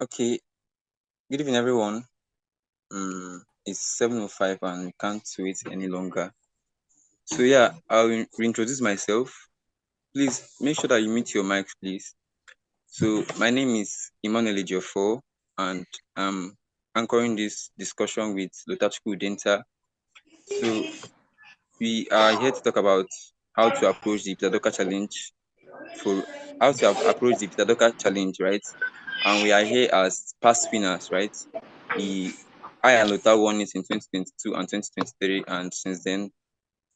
Okay, good evening, everyone. It's 7:05 and we can't wait any longer. So yeah, I'll reintroduce myself. Please make sure that you mute your mic, please. So my name is Emmanuel Ejiofor, and I'm anchoring this discussion with Lotachukwu Udenta. So we are here to talk about how to approach the Peter Drucker challenge for how to approach the Peter Drucker challenge, right? And we are here as past winners, right? We I and Lota won it in 2022 and 2023, and since then,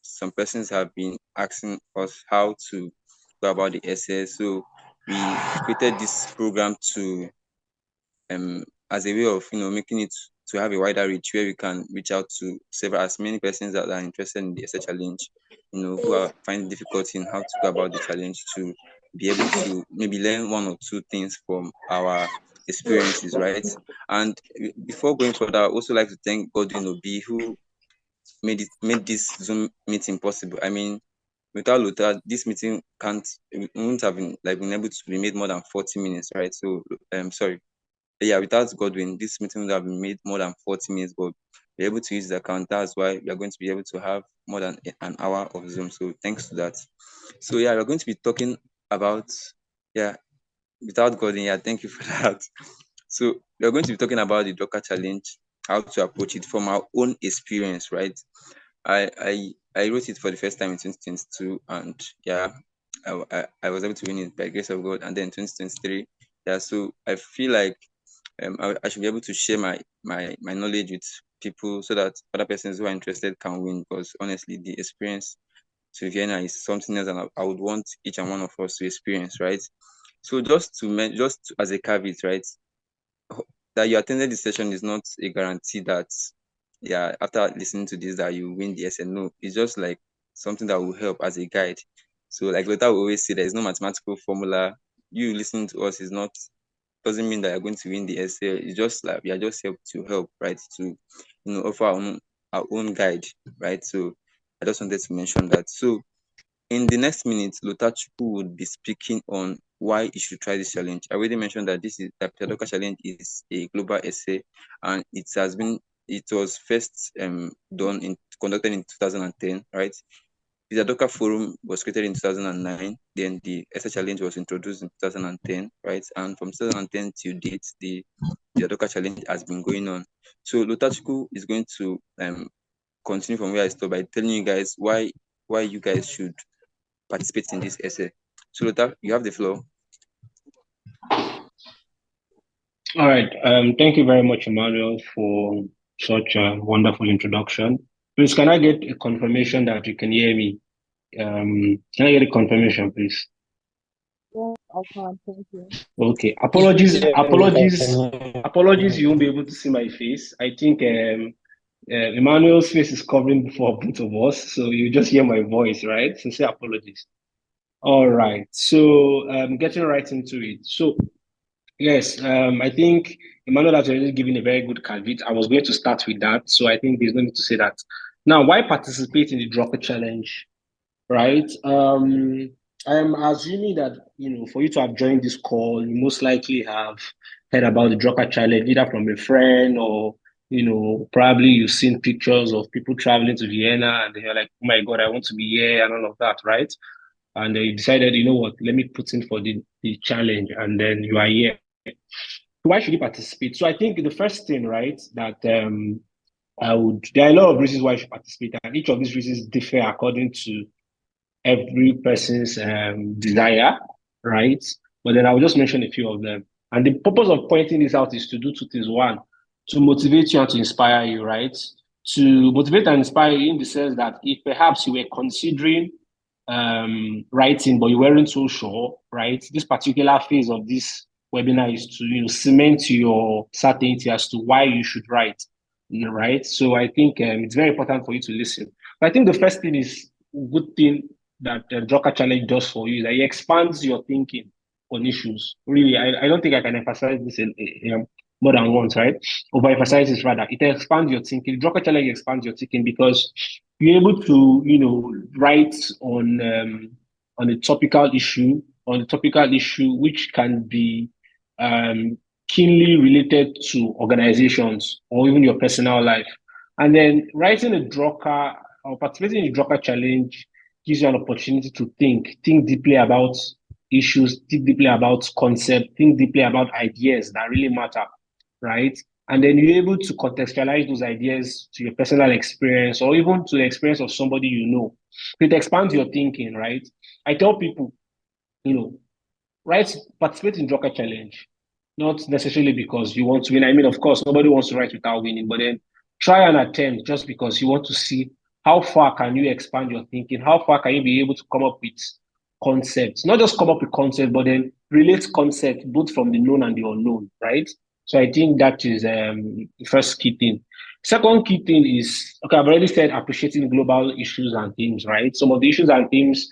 some persons have been asking us how to go about the essay. So we created this program to as a way of making it to have a wider reach where we can reach out to several as many persons that are interested in the essay challenge, who are finding difficulty in how to go about the challenge to be able to maybe learn one or two things from our experiences, right? And before going further, I also like to thank Godwin Obi who made this Zoom meeting possible. I mean, without Luther, this meeting wouldn't have been able to be made more than 40 minutes, right? So sorry. Yeah, without Godwin, this meeting would have been made more than 40 minutes, but we're able to use the account. That's why we are going to be able to have more than an hour of Zoom. So thanks to that. So yeah, we're going to be talking about without Godwin, thank you for that. So we're going to be talking about the Drucker challenge, how to approach it from our own experience, right? I wrote it for the first time in 2022, and I was able to win it by grace of God. And then 2023, so I feel like I should be able to share my knowledge with people so that other persons who are interested can win. Because honestly, the experience to Vienna is something else, and I would want each and one of us to experience, right? So as a caveat, right, that you attended the session is not a guarantee that after listening to this that you win the essay. No, it's just like something that will help as a guide. So like Lothar will always say, there is no mathematical formula. You listening to us is not doesn't mean that you're going to win the essay. It's just like we are just help, right? To offer our own guide, right? So I just wanted to mention that. So in the next minute, Lotachukwu would be speaking on why you should try this challenge. I already mentioned that the Pedagogical Challenge is a global essay, and it was first conducted in 2010, right? The Pedagogical Forum was created in 2009. Then the essay challenge was introduced in 2010, right? And from 2010 till date, the Pedagogical Challenge has been going on. So Lotachukwu is going to continue from where I stopped by telling you guys why you guys should participate in this essay. So Lothar, you have the floor. All right. Thank you very much, Emmanuel, for such a wonderful introduction. Please, can I get a confirmation that you can hear me? Can I get a confirmation, please? Yeah, I can. Thank you. Okay. Apologies. You won't be able to see my face. I think Emmanuel's face is covering for both of us, so you just hear my voice, right? So say apologies. All right. So getting right into it. So yes, I think Emmanuel has already given a very good caveat. I was going to start with that, so I think there's no need to say that. Now, why participate in the Drucker Challenge, right? I'm assuming that for you to have joined this call, you most likely have heard about the Drucker Challenge either from a friend or probably you've seen pictures of people traveling to Vienna and they're like, "Oh my God, I want to be here," and all of that, right? And they decided, you know what, let me put in for the challenge, and then you are here. Why should you participate? So I think the first thing, right, that there are a lot of reasons why you should participate, and each of these reasons differ according to every person's desire, right? But then I will just mention a few of them. And the purpose of pointing this out is to do two things. One, to motivate you and to inspire you, right? To motivate and inspire you in the sense that if perhaps you were considering writing, but you weren't so sure, right? This particular phase of this webinar is to cement your certainty as to why you should write, right? So I think it's very important for you to listen. But I think the first thing is good thing that the Drucker Challenge does for you is that it expands your thinking on issues. Really, I don't think I can emphasize this more than once, right? Overemphasize this rather. It expands your thinking. Drucker Challenge expands your thinking because you're able to, write on a topical issue, which can be keenly related to organizations or even your personal life. And then writing a Drucker or participating in the Drucker challenge gives you an opportunity to think deeply about issues, think deeply about concepts, think deeply about ideas that really matter, right? And then you're able to contextualize those ideas to your personal experience or even to the experience of somebody you know. It expands your thinking, right? I tell people, you know, write, participate in Drucker Challenge, not necessarily because you want to win. I mean, of course, nobody wants to write without winning, but then try and attempt just because you want to see how far can you expand your thinking, how far can you be able to come up with concepts, not just come up with concepts, but then relate concepts both from the known and the unknown, right? So I think that is the first key thing. Second key thing is, okay, I've already said appreciating global issues and themes, right? Some of the issues and themes,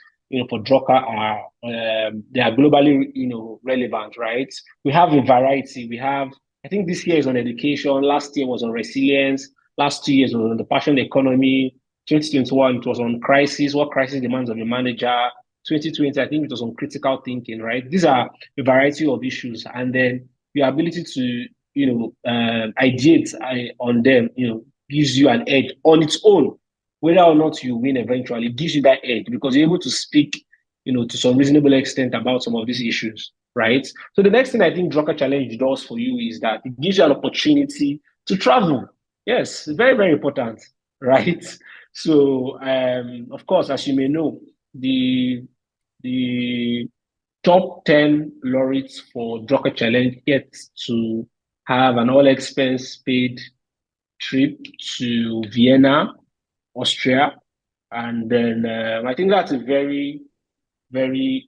for Drucker are they are globally, relevant, right? We have a variety. We have, I think this year is on education. Last year was on resilience. Last 2 years was on the passion economy. 2021 it was on crisis. What crisis demands of a manager? 2020, I think it was on critical thinking, right? These are a variety of issues, and then your ability to, ideate on them, gives you an edge on its own. Whether or not you win eventually, it gives you that edge because you're able to speak, to some reasonable extent about some of these issues, right? So the next thing I think Drucker Challenge does for you is that it gives you an opportunity to travel. Yes, very, very important, right? So, of course, as you may know, the top 10 laureates for Drucker Challenge get to have an all expense paid trip to Vienna, Austria. And then I think that's a very, very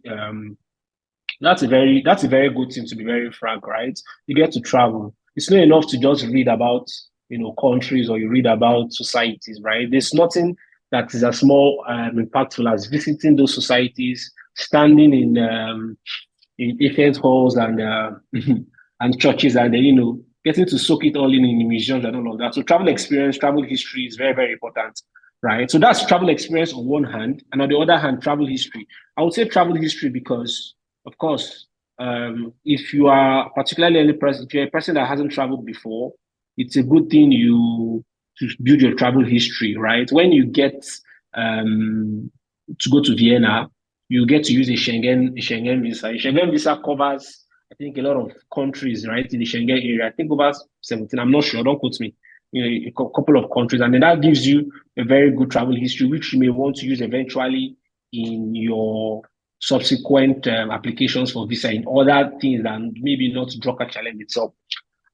that's a very good thing, to be very frank, right? You get to travel. It's not enough to just read about, countries, or you read about societies, right? There's nothing that is as more impactful as visiting those societies, standing in event halls and and churches, and then, getting to soak it all in the museums and all of that. So travel experience, travel history is very, very important, right? So that's travel experience on one hand, and on the other hand, travel history. I would say travel history because, of course, if you are particularly if you're a person that hasn't traveled before, it's a good thing you to build your travel history, right? When you get to go to Vienna, you get to use a Schengen visa. A Schengen visa covers, I think, a lot of countries, right, in the Schengen area. I think over 17. I'm not sure. Don't quote me. A couple of countries, and then that gives you a very good travel history, which you may want to use eventually in your subsequent applications for visa in other things and maybe not Drucker Challenge itself.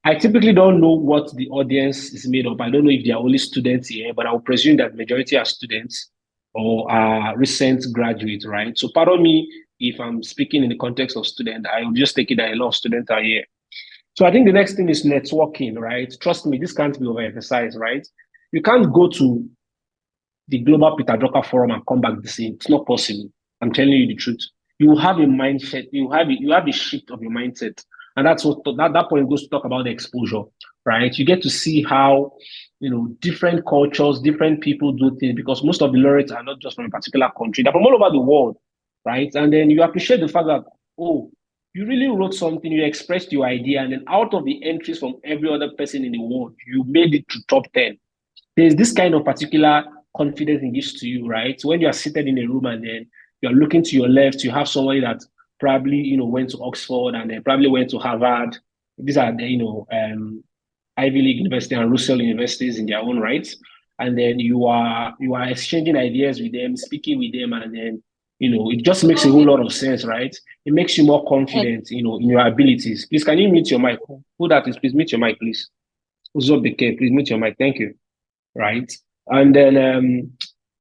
I typically don't know what the audience is made of. I don't know if they are only students here, but I will presume that majority are students or are recent graduates, right? So pardon me if I'm speaking in the context of student. I will just take it that a lot of students are here. So I think the next thing is networking, right? Trust me, this can't be overemphasized, right? You can't go to the Global Peter Drucker Forum and come back the same. It's not possible. I'm telling you the truth. You will have a mindset. You have a shift of your mindset, and that's what that point goes to talk about the exposure, right? You get to see how different cultures, different people do things because most of the laureates are not just from a particular country; they're from all over the world, right? And then you appreciate the fact that, oh, you really wrote something, you expressed your idea, and then out of the entries from every other person in the world, you made it to top 10. There's this kind of particular confidence it gives to you, right? So when you are seated in a room and then you're looking to your left, you have somebody that probably went to Oxford and then probably went to Harvard. These are the Ivy League University and Russell universities in their own right. And then you are exchanging ideas with them, speaking with them, and then it just makes a whole lot of sense, right? It makes you more confident, in your abilities. Please, can you mute your mic? Who that is, please mute your mic, please. Uzobeke, please mute your mic. Thank you. Right? And then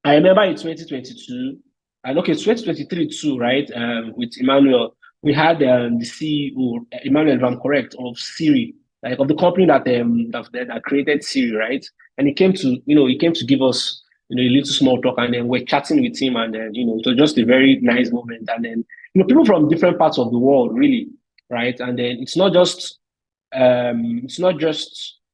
I remember in 2022, and okay, 2023 too, right? With Emmanuel, we had the CEO, Emmanuel, if I'm correct, of Siri, like of the company that created Siri, right? And he came to give us a little small talk, and then we're chatting with him, and then it was just a very nice moment. And then people from different parts of the world, really, right? And then it's not just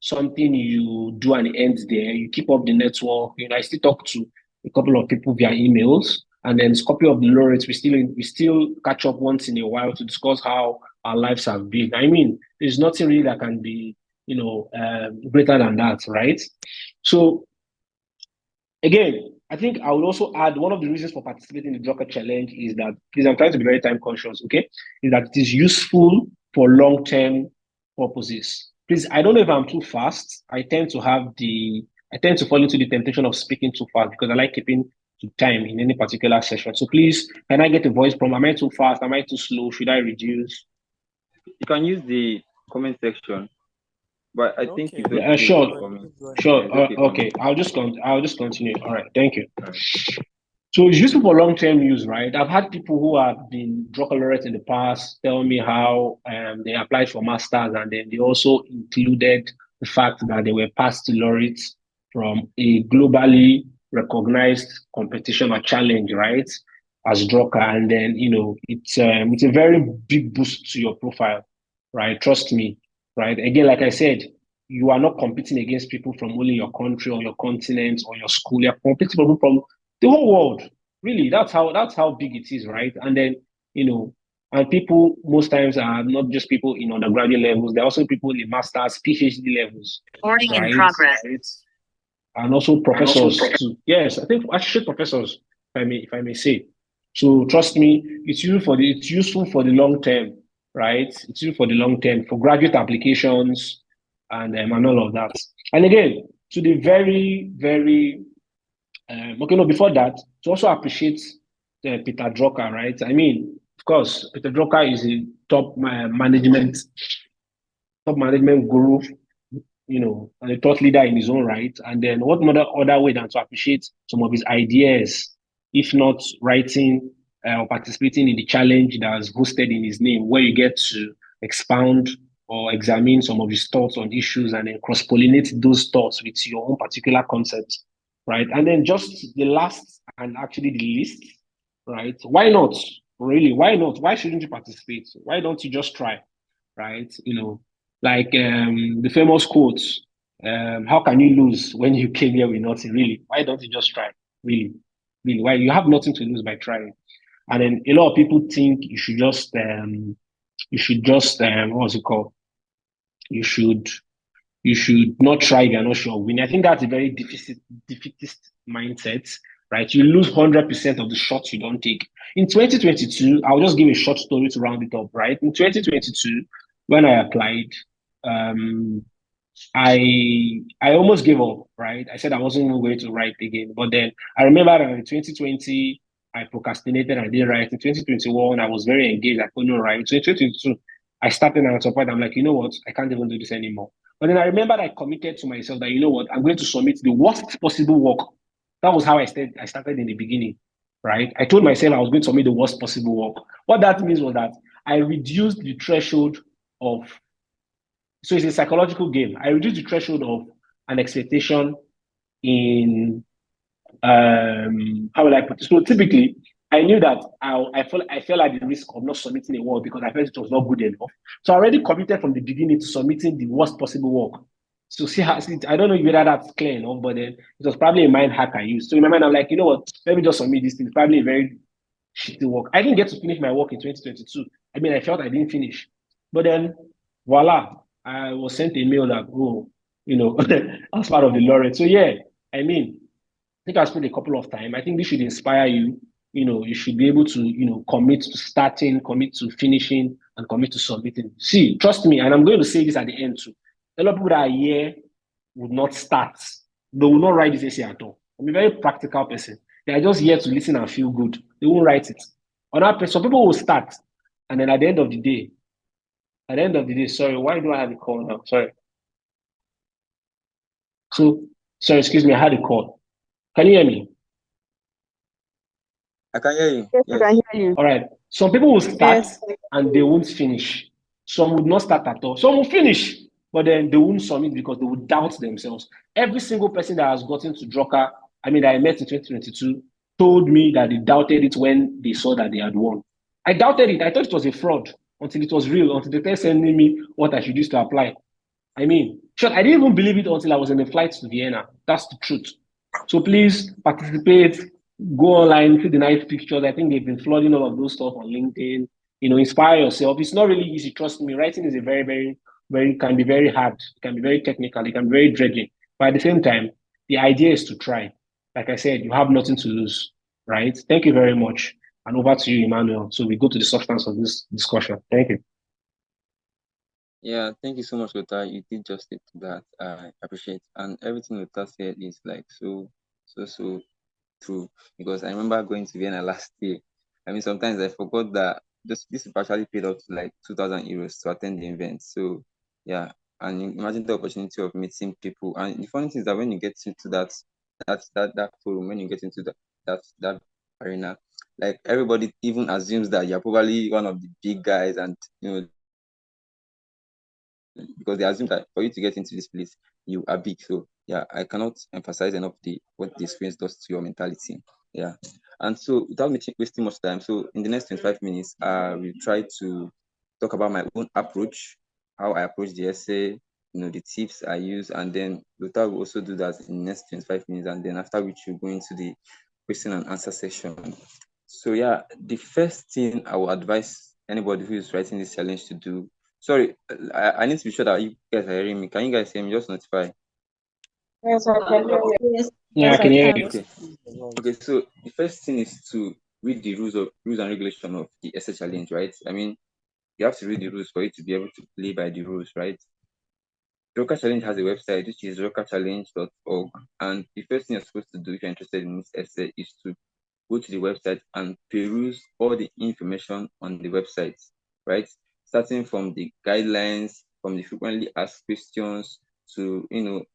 something you do and it ends there. You keep up the network. I still talk to a couple of people via emails, and then a couple of the laureates. We still catch up once in a while to discuss how our lives have been. I mean, there's nothing really that can be, greater than that, right? So again, I think I would also add one of the reasons for participating in the Drucker Challenge is that, please, I'm trying to be very time conscious, okay? Is that it is useful for long-term purposes. Please, I don't know if I'm too fast. I tend to fall into the temptation of speaking too fast because I like keeping to time in any particular session. So please, can I get a voice prompt? Am I too fast? Am I too slow? Should I reduce? You can use the comment section, but I think it's Yeah, okay sure, for me. sure. Yeah, it's okay for me. Okay, I'll just continue. All right, thank you. All right. So it's useful for long-term use, right? I've had people who have been Drucker laureates in the past tell me how they applied for masters, and then they also included the fact that they were past laureates from a globally recognized competition or challenge, right? As Drucker, and then it's a very big boost to your profile, right? Trust me, right? Again, like I said, you are not competing against people from only your country or your continent or your school. You're competing with people from the whole world. Really, that's how big it is, right? And then and people most times are not just people in undergraduate levels; they're also people in masters, PhD levels, Recording in right? progress. Right? And also professors too. Yes, I think associate professors, if I may say. So trust me, it's useful for the long term, right? It's useful for the long term for graduate applications and all of that. And again, to the very, very okay, no, before that, to also appreciate Peter Drucker, right? I mean, of course, Peter Drucker is a top management guru, and a thought leader in his own right. And then what other way than to appreciate some of his ideas, if not writing or participating in the challenge that was hosted in his name, where you get to expound or examine some of his thoughts on issues and then cross-pollinate those thoughts with your own particular concepts, right? And then just the last and actually the least, right? Why not? Really, why not? Why shouldn't you participate? Why don't you just try, right? Like the famous quotes, how can you lose when you came here with nothing? Really, why don't you just try? Really, really, why? You have nothing to lose by trying. And then a lot of people think what's it called? You should not try if you're not sure of winning. I think that's a very defeatist mindset, right? You lose 100% of the shots you don't take. In 2022, I'll just give a short story to round it up, right? In 2022, when I applied, I almost gave up, right? I said I wasn't going to write again. But then I remember that in 2020, I procrastinated, I didn't write. In 2021, I was very engaged, I couldn't write. So in 2022, I started and at some point, I'm like, you know what? I can't even do this anymore. But then I remembered I committed to myself that, you know what? I'm going to submit the worst possible work. That was how I started in the beginning, right? I told myself I was going to submit the worst possible work. What that means was that I reduced the threshold of, so it's a psychological game. I reduced the threshold of an expectation in, how will I put it? So typically, I knew that I felt at the risk of not submitting a work because I felt it was not good enough. So I already committed from the beginning to submitting the worst possible work. So I don't know whether that's clear enough, but then it was probably a mind hack I used. So in my mind, I'm like, you know what? Let me just submit this thing. It's probably a very shitty work. I didn't get to finish my work in 2022. I mean, I felt I didn't finish. But then, voila, I was sent a mail that, I was part of the laureate. So yeah, I mean, I think I spent a couple of time. I think this should inspire you. You should be able to, commit to starting, commit to finishing, and commit to submitting. See, trust me, and I'm going to say this at the end too. A lot of people that are here would not start. They will not write this essay at all. I'm a very practical person. They are just here to listen and feel good. They won't write it. Some people will start, and then at the end of the day, sorry, why do I have a call now? Sorry. Sorry, excuse me, I had a call. Can you hear me? I can hear you. Yes, I Yes. can hear you. All right. Some people will start Yes. and they won't finish. Some would not start at all. Some will finish, but then they won't submit because they would doubt themselves. Every single person that has gotten to Drucker, that I met in 2022, told me that they doubted it when they saw that they had won. I doubted it. I thought it was a fraud until it was real, until they started sending me what I should use to apply. I mean, sure, I didn't even believe it until I was in the flight to Vienna. That's the truth. So please participate, go online, see the nice pictures. I think they've been flooding all of those stuff on LinkedIn. inspire yourself. It's not really easy, trust me. Writing is a very, very, very, can be very hard. It can be very technical. It can be very dredging. But at the same time, the idea is to try. Like I said, you have nothing to lose, right? Thank you very much. And over to you, Emmanuel. So we go to the substance of this discussion. Thank you. Yeah, thank you so much, Lota. You did justice to that. I appreciate, and everything Lota said is like so true. Because I remember going to Vienna last year. I mean, sometimes I forgot that this partially paid up to like 2,000 euros to attend the event. So yeah, and imagine the opportunity of meeting people. And the funny thing is that when you get into that forum, when you get into that arena, like everybody even assumes that you're probably one of the big guys, and because they assume that for you to get into this place, you are big. So yeah, I cannot emphasize enough what the experience does to your mentality. Yeah. And so without wasting much time, so in the next 25 minutes, we'll try to talk about my own approach, how I approach the essay, the tips I use, and then Luther will also do that in the next 25 minutes, and then after which we'll go into the question and answer section. So yeah, the first thing I will advise anybody who is writing this challenge to do. Sorry, I need to be sure that you guys are hearing me. Can you guys hear me? Just notify. Yes, I can hear you. Yes, Yeah, I yes, can I hear can. you. Okay. Okay. So the first thing is to read the rules and regulation of the essay challenge, right? I mean, you have to read the rules for you to be able to play by the rules, right? Drucker Challenge has a website which is druckerchallenge.org, and the first thing you're supposed to do if you're interested in this essay is to go to the website and peruse all the information on the website, right? Starting from the guidelines, from the frequently asked questions to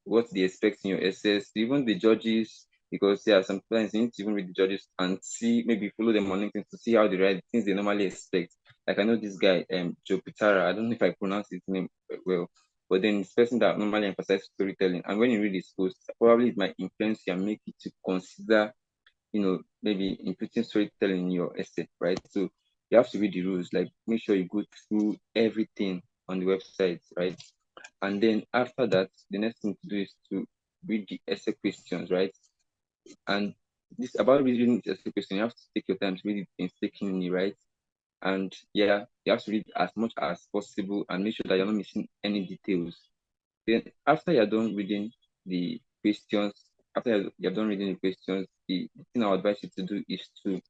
what they expect in your essays, even the judges, because yeah, sometimes you need to even read the judges and see, maybe follow them on LinkedIn to see how they write things they normally expect. Like I know this guy, Joe Pitara, I don't know if I pronounce his name well, but then it's person that normally emphasizes storytelling. And when you read his post, probably it might influence you and make you to consider maybe inputting storytelling in your essay, right? So you have to read the rules, like make sure you go through everything on the website, right? And then after that, the next thing to do is to read the essay questions, right? And this about reading the essay question, you have to take your time to read it painstakingly, right? And yeah, you have to read as much as possible and make sure that you're not missing any details. Then after you're done reading the questions, after you're done reading the questions, the thing I would advise you to do is to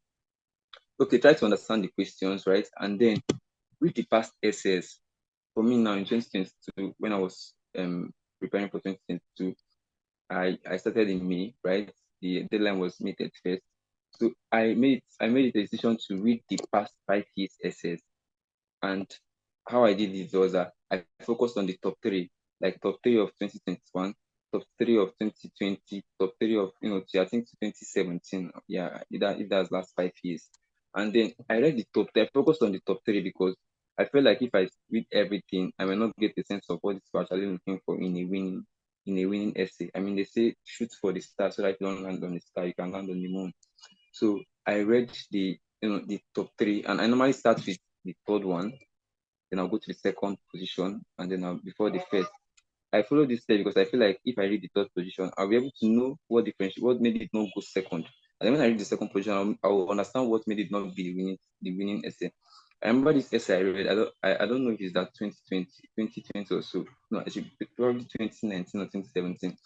try to understand the questions, right? And then read the past essays. For me now in 2022, when I was preparing for 2022, I started in May, right? The deadline was May 31st. So I made a decision to read the past 5 years essays. And how I did it was that I focused on the top three, like top three of 2021, top three of 2020, top three of I think 2017. Yeah, if that's last 5 years. And then I read the top three. I focused on the top three because I felt like if I read everything, I may not get a sense of what it's actually looking for in a winning essay. I mean, they say shoot for the star so that if you don't land on the star, you can land on the moon. So I read the top three, and I normally start with the third one, then I'll go to the second position, and then before the first. I follow this step because I feel like if I read the third position, I'll be able to know what made it not go second. And then when I read the second position, I'll understand what made it not be the winning essay. I remember this essay I read. I don't know if it's that 2020 or so. No, it should be probably 2019 or 2017.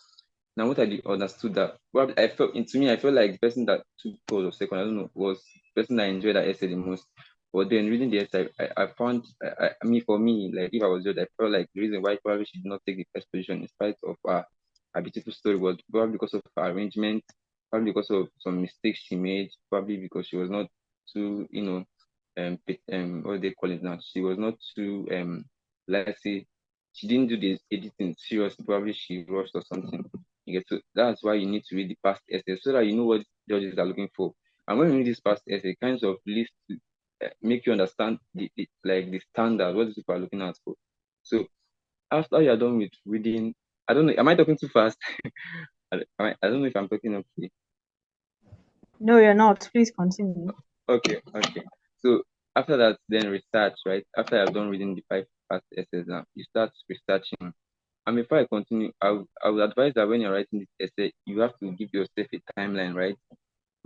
Now, what I understood that, well, I felt like the person that took third or second, I don't know, was the person that enjoyed that essay the most. But then reading the essay, I found, for me, like if I was judged, I felt like the reason why probably she did not take the first position in spite of her beautiful story was probably because of her arrangement, probably because of some mistakes she made, probably because she was not too, what do they call it now? She was not too, let's say, she didn't do the editing seriously. Probably she rushed or something. You get to that's why you need to read the past essay so that you know what judges are looking for. And when you read this past essay, it kind of leads to make you understand the standard what these people are looking out for. So after you're done with reading, I don't know, am I talking too fast? I don't know if I'm talking okay. No, you're not. Please continue. Okay. So after that, then research, right? After I've done reading the 5 past essays now, you start researching. And before I continue, I would advise that when you're writing this essay, you have to give yourself a timeline, right?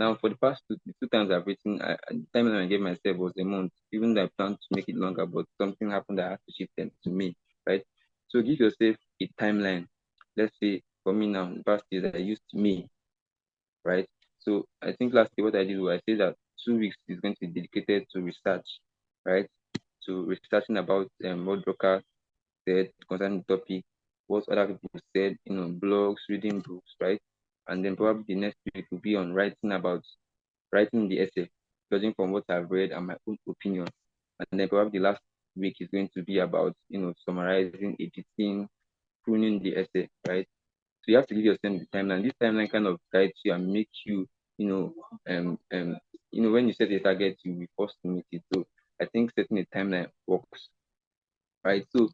Now, for the past two times I've written, the timeline I gave myself was a month, even though I planned to make it longer, but something happened that I had to shift them to me, right? So give yourself a timeline. Let's say for me now, the past years I used me, right? So I think last year what I did was I said that 2 weeks is going to be dedicated to research, right? To researching about what Drucker said concerning the topic, what other people said, blogs, reading books, right? And then probably the next week will be on writing the essay, judging from what I've read and my own opinion. And then probably the last week is going to be about, summarizing, editing, pruning the essay, right? So you have to give yourself the timeline. This timeline kind of guides you and makes you, you know, when you set a target, you'll be forced to meet it. So I think setting a timeline works, right? So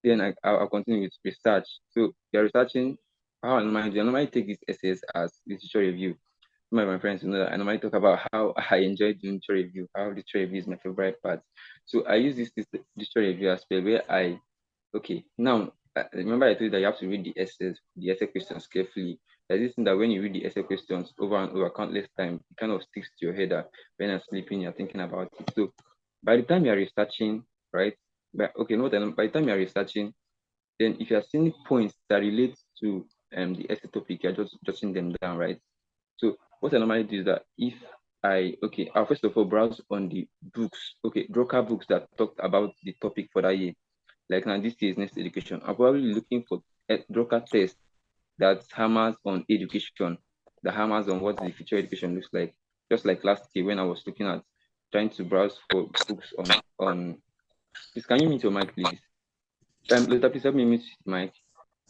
then I'll continue with research. So you're researching how I normally take these essays as literature review. Some of my friends know that I normally talk about how I enjoy doing literature review, how literature review is my favorite part. So I use this literature review aspect where now remember I told you that you have to read the essay questions carefully. There's this thing that when you read the essay questions over and over countless times, it kind of sticks to your head that when you're sleeping, you're thinking about it. So by the time you're researching, right? By the time you're researching, then if you're seeing points that relate to the essay topic, you're just jotting them down, right? So what I normally do is that I'll first of all browse on the books, Drucker books that talked about the topic for that year. Like now this year is next education. I'm probably looking for a Drucker test that hammers on education, that hammers on what the future education looks like. Just like last year when I was looking at trying to browse for books on please can you mute your mic, please? Later, please help me mute my mic.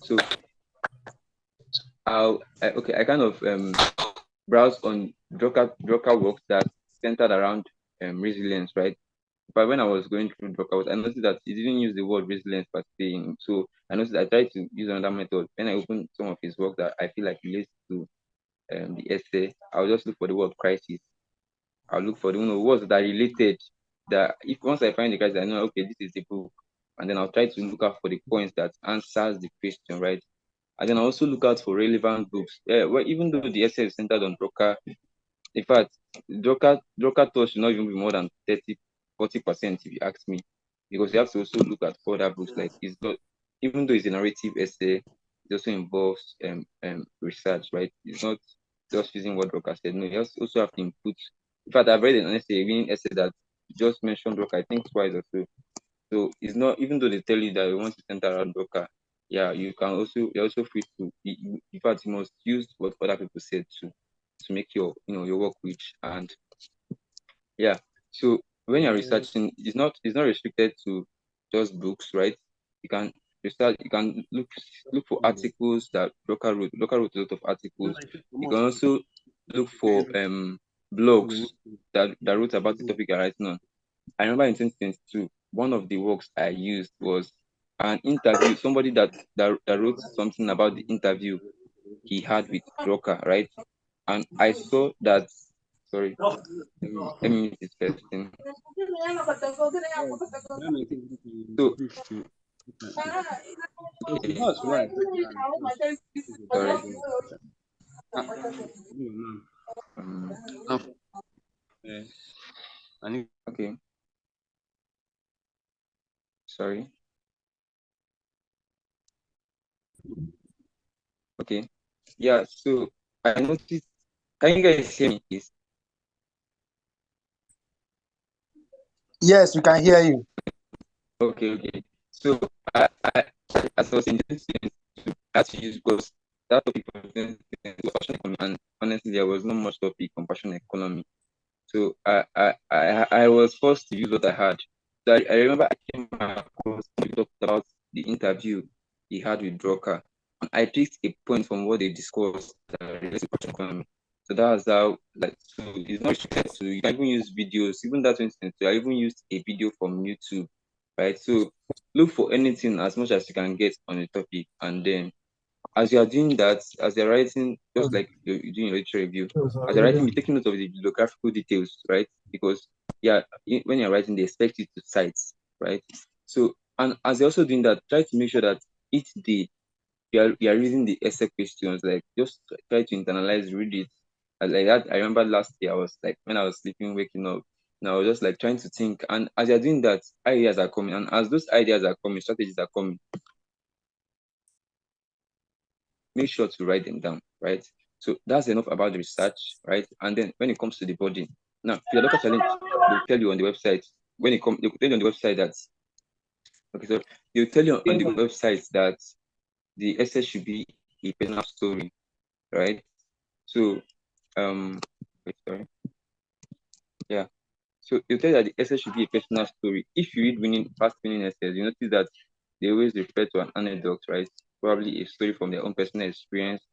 So I kind of browse on Drucker works that centered around resilience, right? But when I was going through Drucker, I noticed that he didn't use the word resilience per se. So I noticed I tried to use another method. When I open some of his work that I feel like relates to the essay, I'll just look for the word crisis. I'll look for the words that are related. That if once I find the crisis, I know okay, this is the book, and then I'll try to look out for the points that answers the question, right? And then I also look out for relevant books. Yeah, well, even though the essay is centered on Drucker, in fact, Drucker thought should not even be more than 40%, if you ask me, because you have to also look at other books. Like it's not, even though it's a narrative essay, it also involves research, right? It's not just using what Drucker said. No, you also have to input. In fact, I've read an essay, a reading essay that just mentioned Drucker, I think twice or so. So it's not, even though they tell you that you want to center around Drucker, yeah, you're also free to in fact you must use what other people said to make your work rich. And yeah, so when you're researching, it's not restricted to just books, right? You can research, you can look for articles that Drucker wrote a lot of articles. You can also look for blogs that wrote about the topic you're writing on. I remember in 2022, one of the works I used was an interview, somebody that wrote something about the interview he had with Drucker, right? And I saw that, sorry, let me meet this person. So, That's right. sorry. Okay, sorry. Okay, yeah, so I noticed, can you guys hear me, please? Yes, we can hear you. Okay. So, as I was in this to had to use because that topic was compassion economy, and honestly, there was not much topic compassion economy. So I was forced to use what I had. So I remember I came across we talked about the interview he had with Drucker, and I picked a point from what they discussed related to compassion economy. So that's how so it's not restricted to you can even use videos. Even that instance, I even used a video from YouTube, right? So look for anything as much as you can get on the topic, and then as you are doing that, as you're writing, just like you're doing your literature review, as you're writing, be taking note of the bibliographical details, right? Because when you're writing, they expect you to cite, right? So, and as you're also doing that, try to make sure that each day you are reading the essay questions, like just try to internalize, read it like that. I remember last year I was like when I was sleeping, waking up, and I was just like trying to think. And as you're doing that, ideas are coming, and as those ideas are coming, strategies are coming. Make sure to write them down, right? So that's enough about the research, right? And then when it comes to the body, now Peter Drucker challenge, they'll tell you on the website when it comes. They'll tell you on the website that okay, so they'll tell you on the website that the essay should be a personal story, right? So wait, sorry, yeah. So you tell you that the essay should be a personal story. If you read past winning essays, you notice that they always refer to an anecdote, right? Probably a story from their own personal experience,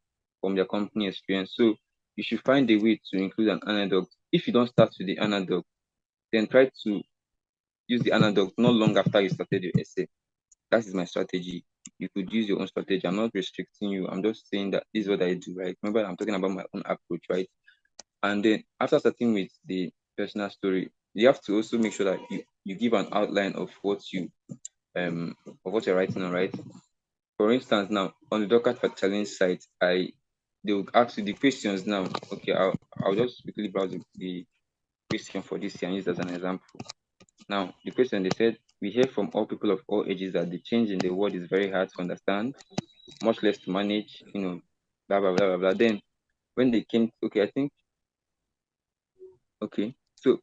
from their company experience. So you should find a way to include an anecdote. If you don't start with the anecdote, then try to use the anecdote not long after you started your essay. That is my strategy. You could use your own strategy. I'm not restricting you. I'm just saying that this is what I do, right? Remember, I'm talking about my own approach, right? And then after starting with the personal story, you have to also make sure that you give an outline of what you're writing on, right? For instance, now on the Docker challenge site, they will ask you the questions now. Okay, I'll just quickly browse the question for this year and use as an example. Now, the question they said, we hear from all people of all ages that the change in the world is very hard to understand, much less to manage, blah blah blah blah blah. Then when they came, okay, I think okay. So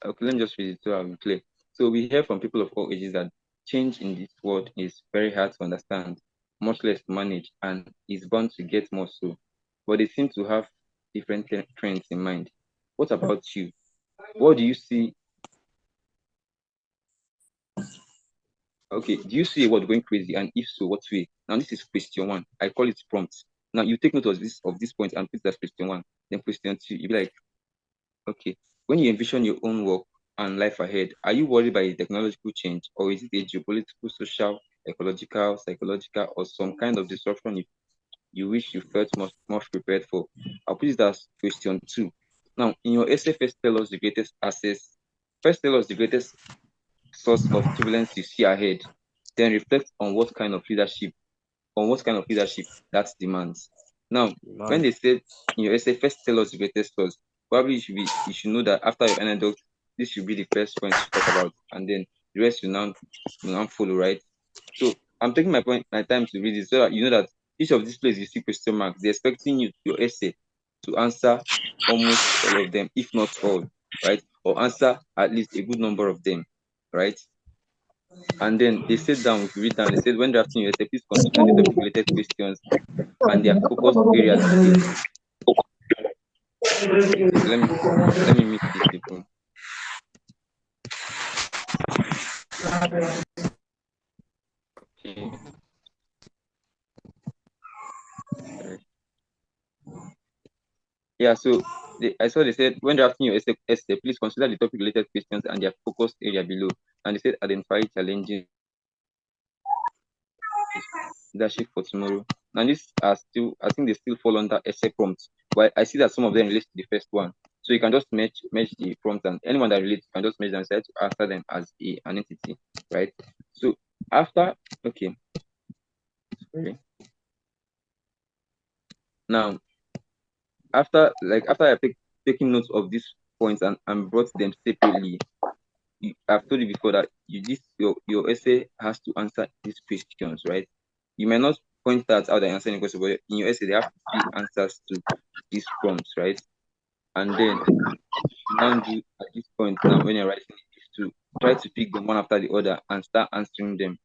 okay, let me just read it so I'm clear. So we hear from people of all ages that change in this world is very hard to understand, much less to manage, and is bound to get more so. But they seem to have different trends in mind. What about you? What do you see? Okay, do you see a world going crazy? And if so, what way? Now this is question one. I call it prompts. Now you take note of this point and put that as question one. Then question two, you be like, okay, when you envision your own work and life ahead, are you worried by technological change, or is it a geopolitical, social, ecological, psychological, or some kind of disruption you wish you felt much prepared for? I'll put it as question two. Now, in your essay, first tell us the greatest access, first tell us the greatest source of turbulence you see ahead, then reflect on what kind of leadership that demands. Now, when they said in your essay, first tell us the greatest source, probably you should know that after your anecdote, this should be the first point to talk about, and then the rest will now follow, right? So I'm taking my time to read it so that you know that each of these places you see question marks, they're expecting your essay to answer almost all of them, if not all, right? Or answer at least a good number of them, right? And then they sit down, if you read down, they said when drafting your essay, please consider the topic related questions and their focused areas below. Okay, so let me meet these people. Okay. Yeah, so I saw they said when drafting your essay, please consider the topic related questions and their focused area below. And they said identify challenges leadership for tomorrow. And these are still, I think they still fall under essay prompts. But I see that some of them relate to the first one. So you can just match the prompt, and anyone that relates, you can just match them and to answer them as an entity, right? So after, okay, sorry. Now, after I taking notes of these points and brought them separately, I've told you before that your essay has to answer these questions, right? You may not point out how they answer any question, but in your essay, they have three answers to these prompts, right? And then you now do at this point now when you're writing it is to try to pick them one after the other and start answering them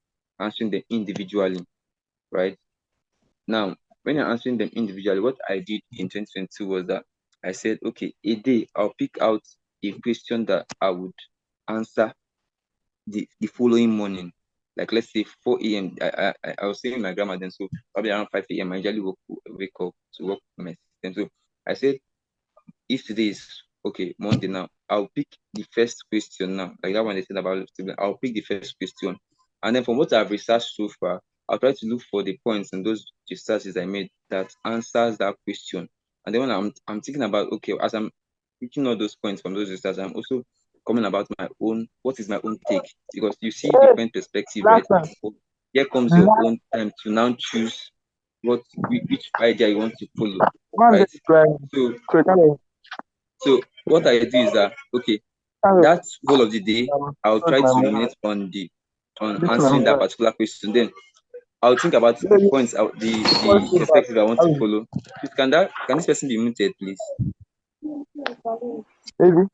individually, right? Now, when you're answering them individually, what I did in 2022 was that I said, okay, a day I'll pick out a question that I would answer the following morning. Like let's say 4 a.m. I was saying my grandma then, so probably around 5 a.m. I usually wake up to work with my system. So I said, if today is okay, Monday now, I'll pick the first question now. Like that one they said about I'll pick the first question. And then from what I've researched so far, I'll try to look for the points in those researches I made that answers that question. And then when I'm thinking about, okay, as I'm picking all those points from those research, I'm also coming about what is my own take, because you see different perspective, right? So here comes your own time to now choose which idea you want to follow, Man, right? just crying. So So, kind so what I do is that, okay, of, that whole of the day I'll told try my to mom, ruminate on this my answering that mom. particular question. Then I'll think about You the know, points, call the feedback. perspective I want How to is it? follow. Please, can this person be muted, please? Baby?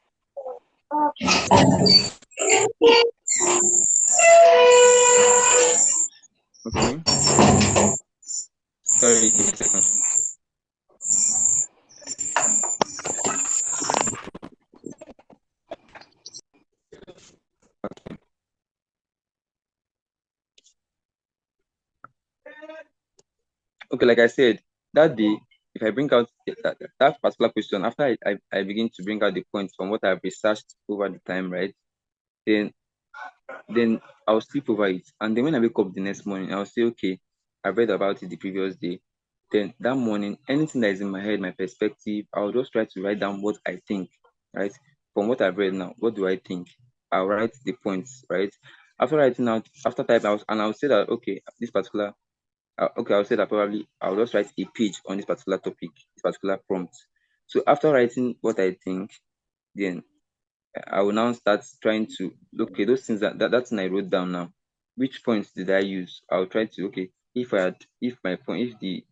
Okay. Sorry, give me a second. Okay, like I said, that day, if I bring out that particular question, after I begin to bring out the points from what I've researched over the time, right? Then then I'll sleep over it. And then when I wake up the next morning, I'll say, okay, I read about it the previous day. Then that morning, anything that is in my head, my perspective, I'll just try to write down what I think, right? From what I've read now, what do I think? I'll write the points, right? After writing out, after typing out, and I'll say that, okay, this particular, okay, I'll say that probably I'll just write a page on this particular topic, this particular prompt. So after writing what I think, then I will now start trying to look at those things that thing I wrote down now. Which points did I use? I'll try to, okay, if my point, if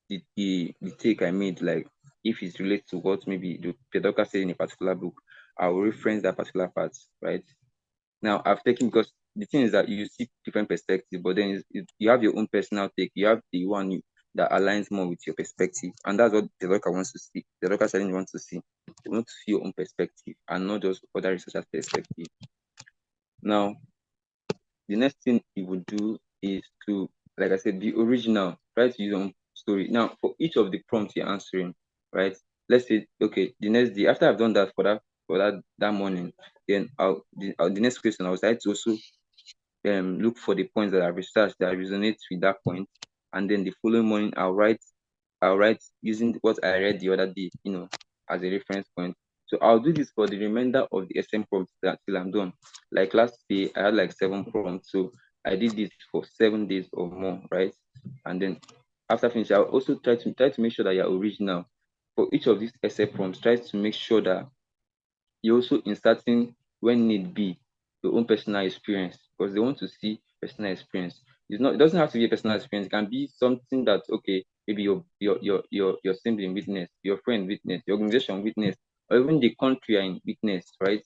the take I made, like if it's related to what maybe the pedagogue said in a particular book, I will reference that particular part, right? Now I've taken, because the thing is that you see different perspectives, but then you have your own personal take. You have the one that aligns more with your perspective, and that's what the lawyer wants to see. The lawyer challenge wants to see. They want to see your own perspective and not just other researchers' perspective. Now, the next thing you would do is to, like I said, be original. Try to use your own story. Now, for each of the prompts you're answering, right? Let's say, okay, the next day after I've done that for that morning, then the next question I was trying to also look for the points that I researched that resonates with that point, and then the following morning I'll write using what I read the other day, as a reference point. So I'll do this for the remainder of the SM prompts that till I'm done. Like last day, I had like 7 prompts, so I did this for 7 days or more, right? And then after finishing, I'll also try to make sure that you're original. For each of these essay prompts, try to make sure that you also inserting, when need be, your own personal experience, because they want to see personal experience. It doesn't have to be a personal experience. It can be something that, okay, maybe your sibling witness, your friend witness, your organization witness, or even the country are in witness, right?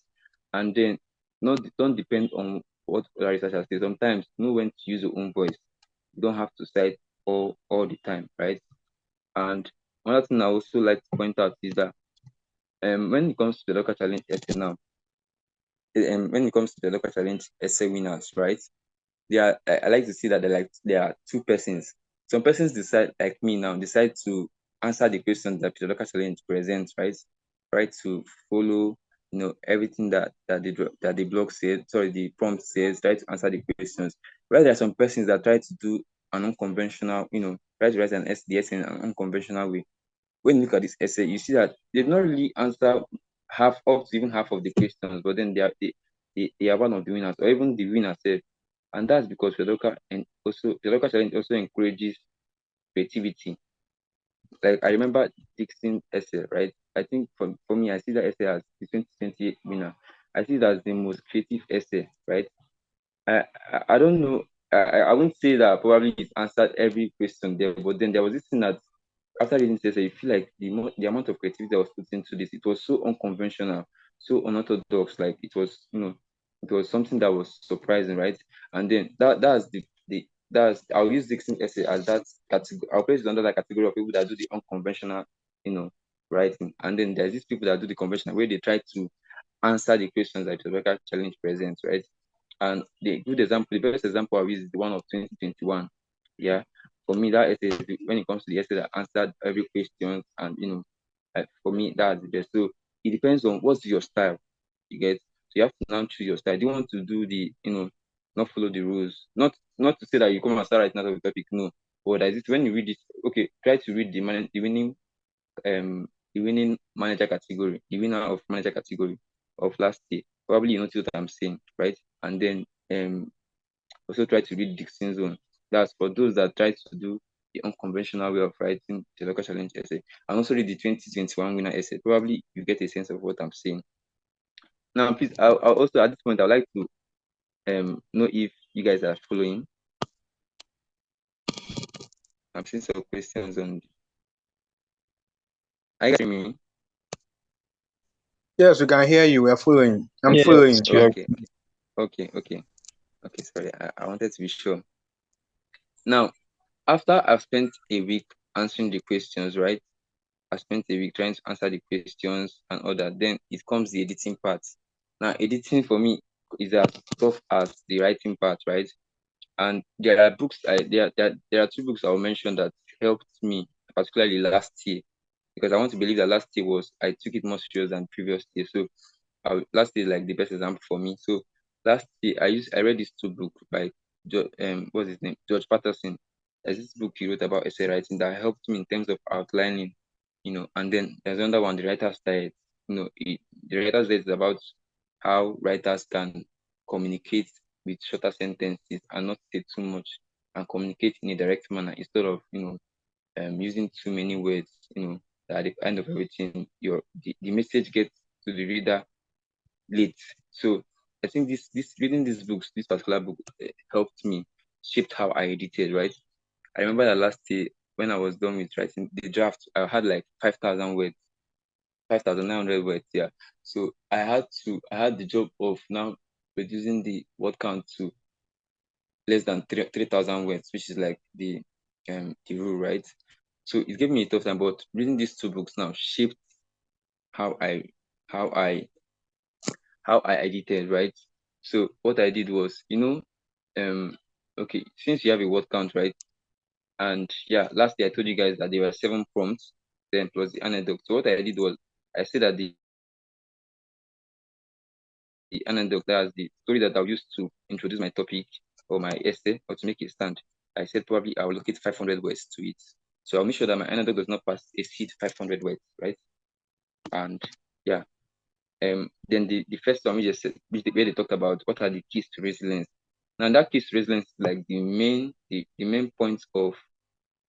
And then not don't depend on what other researchers say. Sometimes know when to use your own voice. You don't have to cite all the time, right? And another thing I also like to point out is that when it comes to the local challenge essay now, when it comes to the local challenge essay winners, right? I like to see that there are two persons. Some persons decide, like me now, decide to answer the questions that the local challenge presents, right? Try to follow, everything that the blog says, sorry, the prompt says, try to answer the questions. Whereas there are some persons that try to do an unconventional, try to write an SDS in an unconventional way. When you look at this essay, you see that they did not really answer half up to even half of the questions, but then they are one of the winners, or even the winner said. And that's because the local challenge also encourages creativity. Like I remember Dixon essay, right? I think for me, I see that essay as the 2020 winner. I see that as the most creative essay, right? I don't know. I wouldn't say that probably it answered every question there, but then there was this thing that after reading this, you feel like the amount of creativity that was put into this, it was so unconventional, so unorthodox. Like it was something that was surprising, right? And then that's the that's I'll use Dixon essay as that category. I'll place it under that category of people that do the unconventional, you know, writing. And then there's these people that do the conventional, where they try to answer the questions that the Rebecca challenge presents, right? And the best example of is the one of 2021. Yeah, for me, that essay, when it comes to the essay that answered every question, and for me, that's the best. So it depends on what's your style. You get, so you have to now choose your style. Do you want to do not follow the rules? Not to say that you come and start writing out of the topic, no. But as it when you read it, okay, try to read the winning manager category, the winner of manager category of last year. Probably you notice what I'm saying, right? And then also try to read Dixon's zone. That's for those that try to do the unconventional way of writing the local challenge essay, and also read the 2021 winner essay. Probably you get a sense of what I'm saying. Now, please, I'll also at this point I'd like to know if you guys are following. I'm seeing some questions on. Are you guys hearing me? Yes, we can hear you. We're following. I'm Yes, following. sure. Okay. Sorry, I wanted to be sure. Now, after I've spent a week answering the questions, right? I spent a week trying to answer the questions and all that. Then it comes the editing part. Now, editing for me is as tough as the writing part, right? And there are books, there are two books I will mention that helped me, particularly last year, because I want to believe that last year I took it more serious than previous year. So last year is like the best example for me. So last year I read these two books by what's his name, George Patterson. There's this book he wrote about essay writing that helped me in terms of outlining, and then there's another one, the writer's diet. The writer's diet is about how writers can communicate with shorter sentences and not say too much, and communicate in a direct manner instead of using too many words. That at the end of everything, the message gets to the reader late. So I think this reading these books, this particular book, helped me, shaped how I edited. Right. I remember that last year when I was done with writing the draft, I had like 5,000 words, 5,900 words. Yeah. So I had the job of now reducing the word count to less than 3,000 words, which is like the rule, right? So it gave me a tough time, but reading these two books now shaped how I how I how I edited, right? So what I did was, okay, since you have a word count, right? And yeah, last year I told you guys that there were 7 prompts, then plus the anecdote. So what I did was I said that the anecdote, that's the story that I'll use to introduce my topic or my essay or to make it stand. I said probably I'll allocate 500 words to it. So I'll make sure that my anecdote does not exceed 500 words, right? And yeah, then the first one we just said, where they talked about what are the keys to resilience. Now that keys to resilience is like the main points of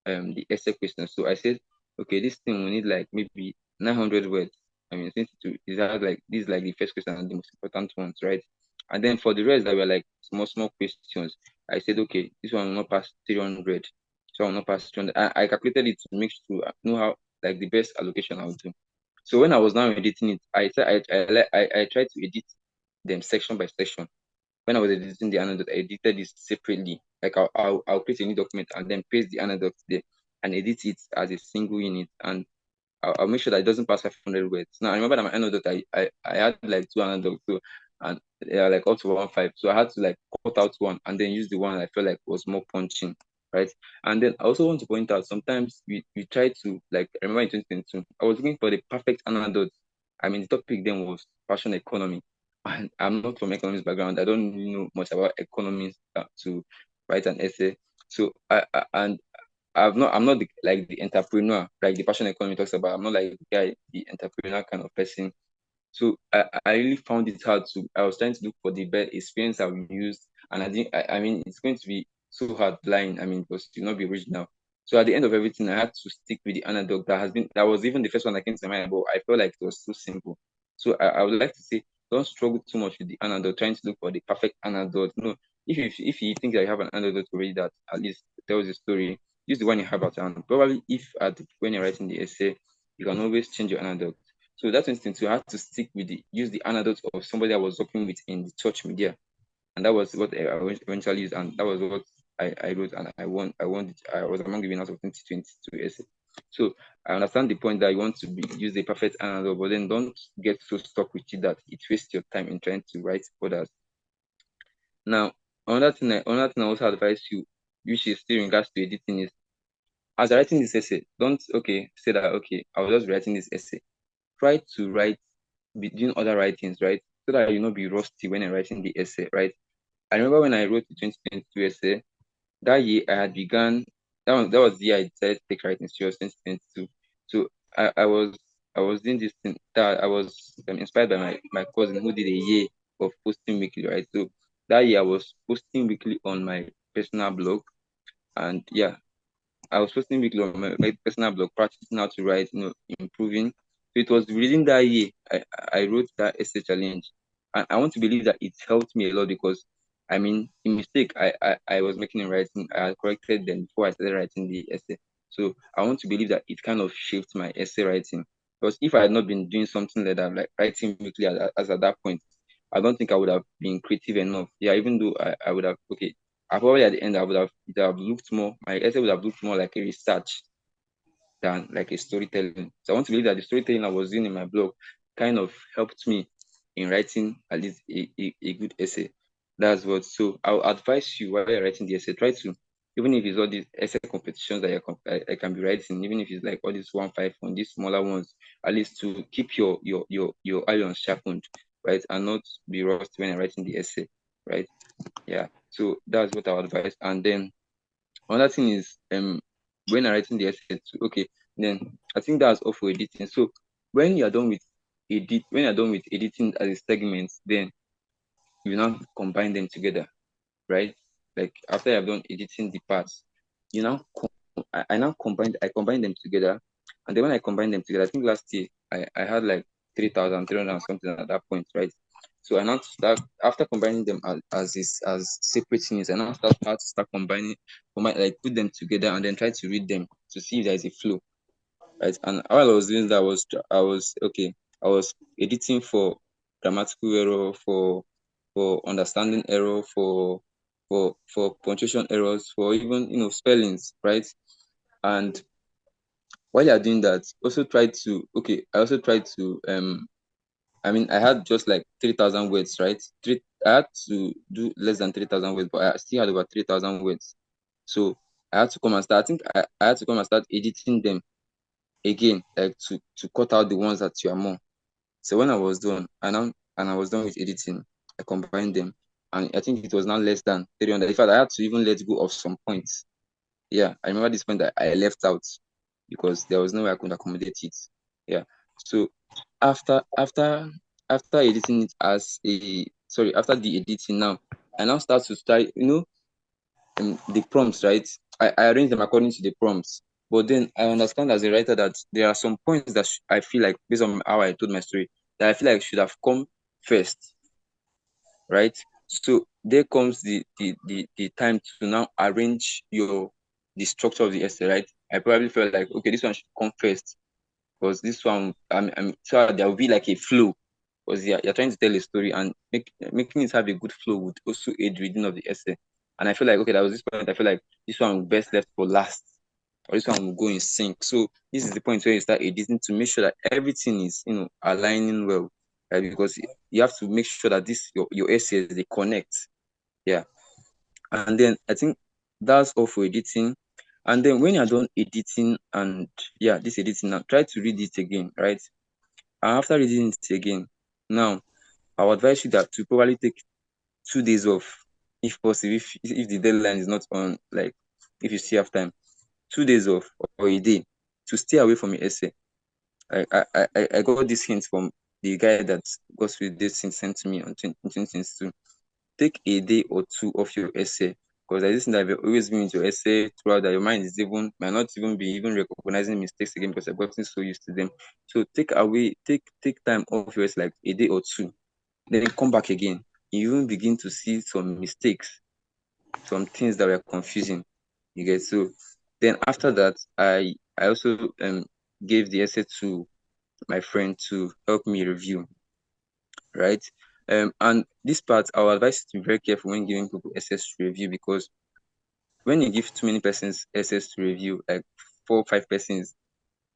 the essay question. So I said, okay, this thing we need like maybe 900 words. I mean, since it has like this is like the first question and the most important ones, right? And then for the rest that were like small questions, I said, okay, this one will not pass 300. So I will not pass 300. I calculated it to make sure to know how like the best allocation I would do. So when I was now editing it, I tried to edit them section by section. When I was editing the anecdote, I edited it separately. Like I'll create a new document and then paste the anecdote there and edit it as a single unit. And I'll make sure that it doesn't pass 500 words. Now I remember that my anecdote, I had like 2 anecdotes, so and they are like up to 1.5. So I had to like cut out one and then use the one I felt like was more punching, right? And then I also want to point out sometimes we try to like I remember in 2022, I was looking for the perfect anecdote. I mean the topic then was fashion economy. And I'm not from economics background. I don't really know much about economics to write an essay. So and I'm not like the entrepreneur, like the passion economy talks about. I'm not like the guy, the entrepreneur kind of person. So I really found it hard to. I was trying to look for the best experience I would use, and I think I mean it's going to be so hard blind. I mean, because to not be original. So at the end of everything, I had to stick with the anecdote that was even the first one that came to my mind, but I felt like it was so simple. So I would like to say, don't struggle too much with the anecdote, trying to look for the perfect anecdote. No, if you think that you have an anecdote already that at least tells the story, use the one you have at hand. Probably if when you're writing the essay, you can always change your anecdote. So that instance, you had to stick with use the anecdote of somebody I was working with in the church media, and that was what I eventually used, and that was what I wrote, and I won. I was among the winners of 2022 essay. So I understand the point that you want to use the perfect anecdote, but then don't get so stuck with it that it wastes your time in trying to write others. Now, another thing I also advise you, which is still in regards to editing, is as you're writing this essay, don't say that I was just writing this essay. Try to write doing other writings, right? So that you not be rusty when you're writing the essay, right? I remember when I wrote the 2022 essay, that year I had begun that was the year I decided to take writing serious 2022. So I was doing this thing that I was inspired by my cousin who did a year of posting weekly, right? So that year I was posting weekly on my personal blog, and yeah, I was posting weekly on my personal blog, practicing how to write, improving. So it was within that year I wrote that essay challenge, and I want to believe that it helped me a lot because I mean, the mistake I was making in writing, I had corrected them before I started writing the essay. So I want to believe that it kind of shaped my essay writing. Because if I had not been doing something like that, like writing weekly as at that point, I don't think I would have been creative enough. Yeah, even though I would have, okay, I probably at the end I would have, it would have looked more, my essay would have looked more like a research than like a storytelling. So I want to believe that the storytelling I was doing in my blog kind of helped me in writing at least a good essay. That's what. So I'll advise you while you're writing the essay, try to, even if it's all these essay competitions that I can be writing, even if it's like all these 1-5 on these smaller ones, at least to keep your iron sharpened, right, and not be rusty when you're writing the essay, right? Yeah. So that's what I would advise. And then another thing is when I'm writing the essay too, okay, then I think that's all for editing. So when you're done with editing as a segment, then you now combine them together, right? Like after I've done editing the parts, you now I combine them together, and then when I combine them together, I think last year I had like 3,300 and something at that point, right? So I now start after combining them as separate things. I now start how to start like put them together and then try to read them to see if there is a flow, right? And while I was doing that, I was editing for grammatical error, for understanding error, for punctuation errors, for even spellings, right? And while you're doing that, I also tried to I mean, I had just like 3,000 words, right? I had to do less than 3,000 words, but I still had over 3,000 words. So I had to come and start. I think I had to come and start editing them again, like to cut out the ones that you are more. So when I was done, and I was done with editing, I combined them, and I think it was now less than 300. In fact, I had to even let go of some points. Yeah, I remember this point that I left out because there was no way I could accommodate it. Yeah. So after after after editing it after the editing now, I now start the prompts, right? I arrange them according to the prompts. But then I understand as a writer that there are some points that I feel like, based on how I told my story, that I feel like should have come first, right? So there comes the time to now arrange the structure of the essay, right? I probably felt like, okay, this one should come first because this one, so there will be like a flow because you're trying to tell a story and making it have a good flow would also aid reading of the essay. And I feel like, okay, that was this point. I feel like this one will best left for last, or this one will go in sync. So this is the point where you start editing to make sure that everything is, aligning well, right? Because you have to make sure that your essays they connect. Yeah. And then I think that's all for editing. And then when you're done editing and this editing now, try to read it again, right? And after reading it again, now I would advise you that to probably take 2 days off, if possible, if the deadline is not on, like if you still have time, 2 days off or a day to stay away from your essay. I got this hint from the guy that got with this thing sent to me on 2022. Take a day or two off your essay because there's this thing that you've always been with your essay throughout that your mind is even might not even be even recognizing mistakes again because I've gotten so used to them. So take time off your essay like a day or two, then come back again. You even begin to see some mistakes, some things that were confusing. You get so then after that I also gave the essay to my friend to help me review, right? And this part, I would advise you to be very careful when giving people essays to review because when you give too many persons essays to review, like 4 or 5 persons,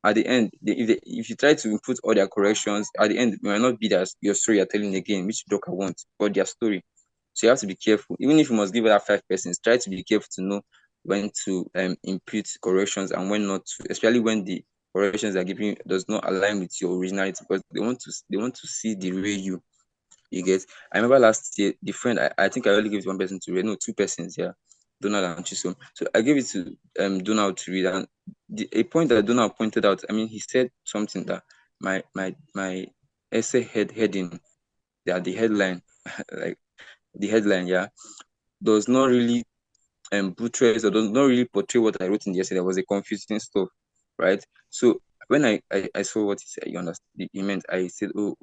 at the end, if you try to input all their corrections, at the end, it might not be your story you're telling again, which Docker wants, but their story. So you have to be careful. Even if you must give that 5 persons, try to be careful to know when to input corrections and when not to, especially when the corrections they're giving does not align with your originality because they want to see the real you. You get. I remember last year, the friend I think I only gave it 1 person to read. No, 2 persons. Yeah, Donald and Chisom. So I gave it to Donald to read, and a point that Donald pointed out. I mean, he said something that my essay heading, the headline, like the headline, yeah, does not really buttress or does not really portray what I wrote in the essay. There was a confusing stuff, right? So when I saw what he said, you understand, he meant, I said, so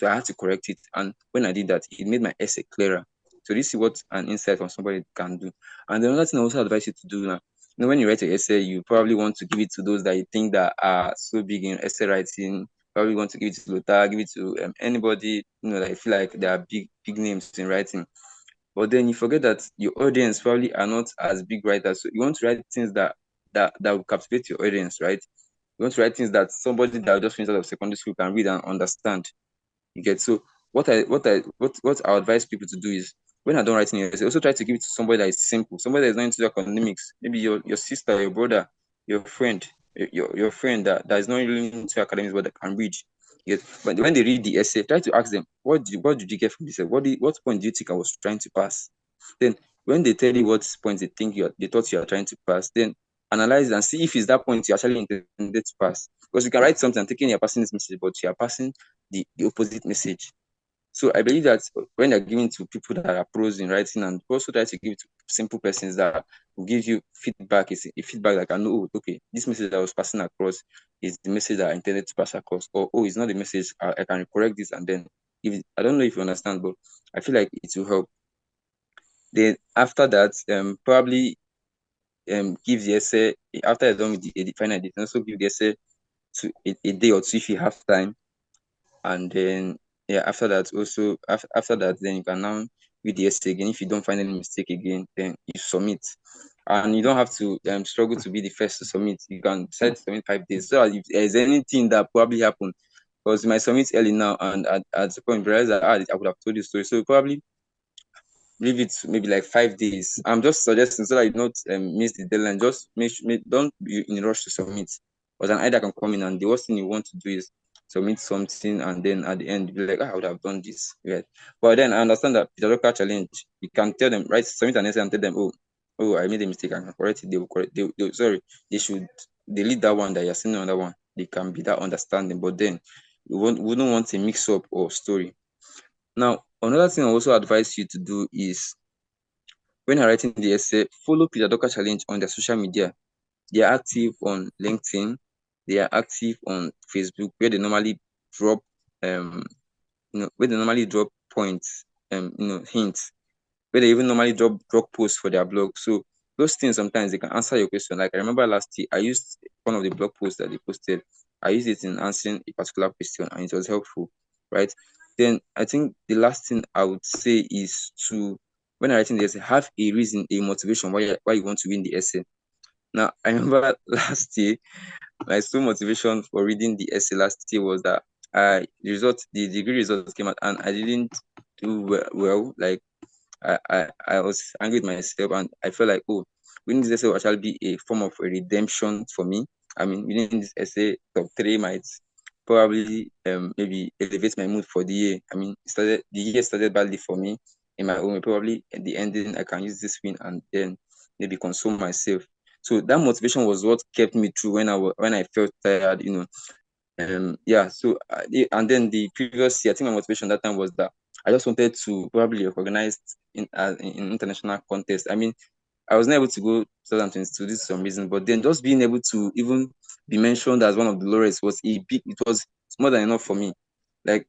I had to correct it. And when I did that, it made my essay clearer. So this is what an insight from somebody can do. And another thing I also advise you to do now, when you write an essay, you probably want to give it to those that you think that are so big in essay writing. Probably want to give it to Lota, give it to anybody, that I feel like they are big names in writing. But then you forget that your audience probably are not as big writers. So you want to write things that will captivate your audience, right? You want to write things that somebody that just finished out of secondary school can read and understand. You get. So what I advise people to do is, when I don't write in essay, also try to give it to somebody that is simple, somebody that is not into academics. Maybe your sister, your brother, your friend, your friend that is not really into academics but that can read. Yes. But when they read the essay, try to ask them, what did you get from this? What point do you think I was trying to pass? Then when they tell you what point they think they thought you are trying to pass, then analyze and see if it's that point you actually intended to pass. Because you can write something thinking you're passing this message, but you are passing the opposite message. So I believe that when you're giving to people that are pros in writing, and also try to give it to simple persons that will give you feedback, is a feedback that I know, okay, this message that I was passing across is the message that I intended to pass across, or it's not the message, I can correct this, and then I don't know if you understand, but I feel like it will help. Then after that, probably give the essay after you're done with the final editing. Also give the essay to a day or two if you have time, and then after that also after that, then you can now read the essay again. If you don't find any mistake again, then you submit, and you don't have to struggle to be the first to submit. You can decide to submit 5 days. So if there's anything that probably happened, because you might submit early now, and at the point realize that I would have told you story. So probably leave it maybe like 5 days. I'm just suggesting so that you don't miss the deadline. Just don't be in a rush to submit. Because an idea can come in, and the worst thing you want to do is submit something, and then at the end be like, I would have done this. Right. But then I understand that Peter Drucker challenge, you can tell them, right, submit an essay and tell them, oh, I made a mistake, I can correct it. They will correct. They should delete that one that you're seeing on that one. They can be that understanding, but then we wouldn't want a mix up or story. Now, another thing I also advise you to do is, when you're writing the essay, follow Peter Drucker Challenge on their social media. They are active on LinkedIn. They are active on Facebook, where they normally drop, points, hints, where they even normally drop blog posts for their blog. So those things sometimes they can answer your question. Like I remember last year, I used one of the blog posts that they posted. I used it in answering a particular question, and it was helpful, right? Then I think the last thing I would say is to, when writing the essay, have a reason, a motivation why you want to win the essay. Now I remember last year, my sole motivation for reading the essay last year was that the degree results came out, and I didn't do well. Like I was angry with myself, and I felt like, winning this essay will actually be a form of a redemption for me. I mean, winning this essay top 3 might probably maybe elevate my mood for the year. I mean, the year started badly for me in my own way. Probably at the ending, I can use this win and then maybe console myself. So that motivation was what kept me through when I felt tired, So and then the previous year, I think my motivation that time was that I just wanted to probably recognize in international contest. I mean, I was not able to go 2022 due to some reason, but then just being able to even be mentioned as one of the laureates was it was more than enough for me. Like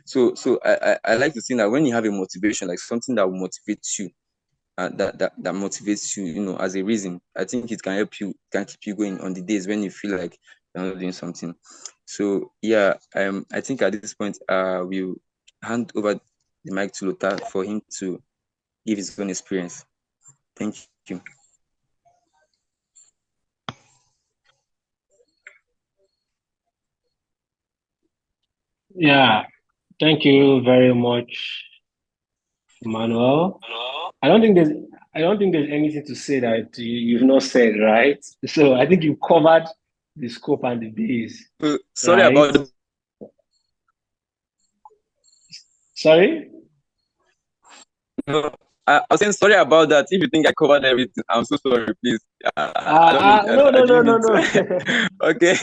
so I like to think that when you have a motivation, like something that will motivate you, that motivates you, as a reason, I think it can help you, can keep you going on the days when you feel like you're not doing something. So I think at this point we'll hand over the mic to Lota for him to give his own experience. Thank you. Yeah, thank you very much, Emmanuel. I don't think there's anything to say that you've not said, right? So I think you covered the scope and the base. Sorry right? about the... Sorry? No, I was saying sorry about that. If you think I covered everything, I'm so sorry, please. I don't mean, No. Okay.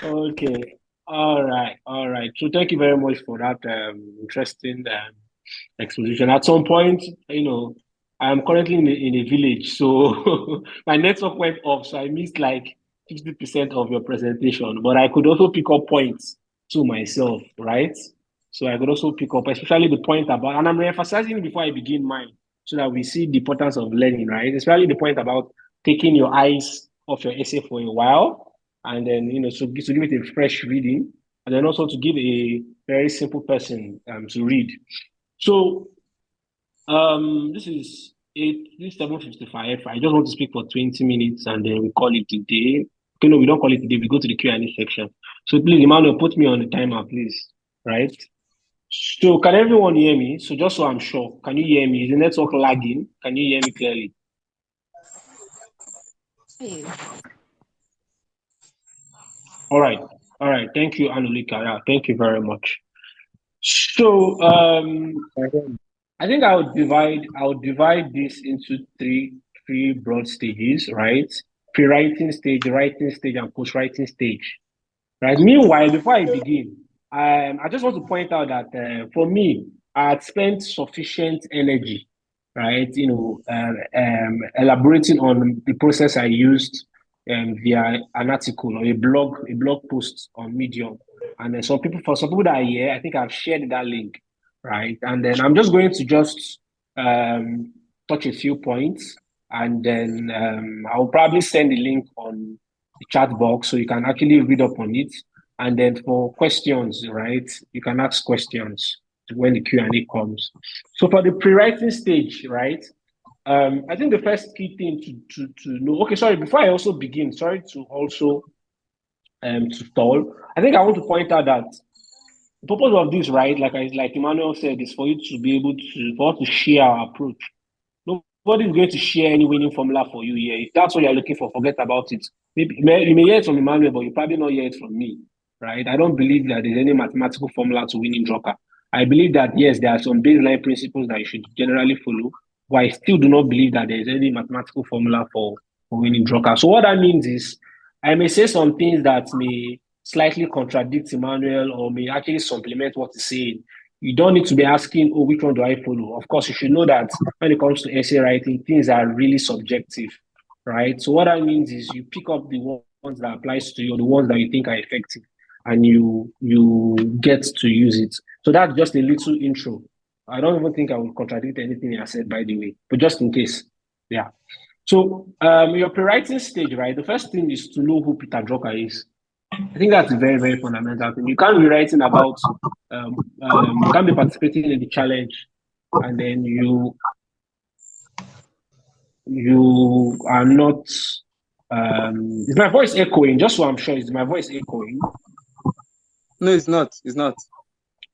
Okay. All right. So thank you very much for that interesting exposition. At some point, I'm currently in a village, so my network went off, so I missed like 50% of your presentation. But I could also pick up points to myself, right? So I could also pick up, especially the point about, and I'm re-emphasizing it before I begin mine, so that we see the importance of learning, right? Especially the point about taking your eyes off your essay for a while, and then so to give it a fresh reading, and then also to give a very simple person to read. So this is 7:55. I just want to speak for 20 minutes and then we call it a day. Okay, no, we don't call it a day. We go to the Q&A section. So please, Emmanuel, put me on the timer, please. Right? So can everyone hear me? So just so I'm sure, can you hear me? Is the network lagging? Can you hear me clearly? All right. Thank you, Anulika. Yeah, thank you very much. So I think I would divide this into three broad stages, right? Pre-writing stage, writing stage, and post-writing stage. Right. Meanwhile, before I begin, I just want to point out that for me, I had spent sufficient energy, right? Elaborating on the process I used via an article or a blog post on Medium. And then for some people that are here, I think I've shared that link, right? And then I'm just going to touch a few points, and then I'll probably send the link on the chat box so you can actually read up on it. And then for questions, right, you can ask questions when the Q&A comes. So for the pre-writing stage, right, I think the first key thing to know. Okay, sorry. Before I also begin, sorry to also to stall. I think I want to point out that the purpose of this, right, like Emmanuel said, is for you to be able for us to share our approach. Nobody's going to share any winning formula for you here. If that's what you're looking for, forget about it. Maybe you may hear it from Emmanuel, but you probably not hear it from me, right? I don't believe that there's any mathematical formula to winning Drucker. I believe that, yes, there are some baseline principles that you should generally follow, but I still do not believe that there's any mathematical formula for winning Drucker. So what that means is I may say some things that may slightly contradict Emmanuel or may actually supplement what he's saying. You don't need to be asking, oh, which one do I follow? Of course, you should know that when it comes to essay writing, things are really subjective, right? So what that means is you pick up the ones that applies to you, the ones that you think are effective, and you get to use it. So that's just a little intro. I don't even think I will contradict anything I said, by the way, but just in case, yeah. So your pre-writing stage, right? The first thing is to know who Peter Drucker is. I think that's a very, very fundamental thing. You can't be writing about, you can't be participating in the challenge, and then you are not. Is my voice echoing? Just so I'm sure, is my voice echoing? No, it's not. It's not.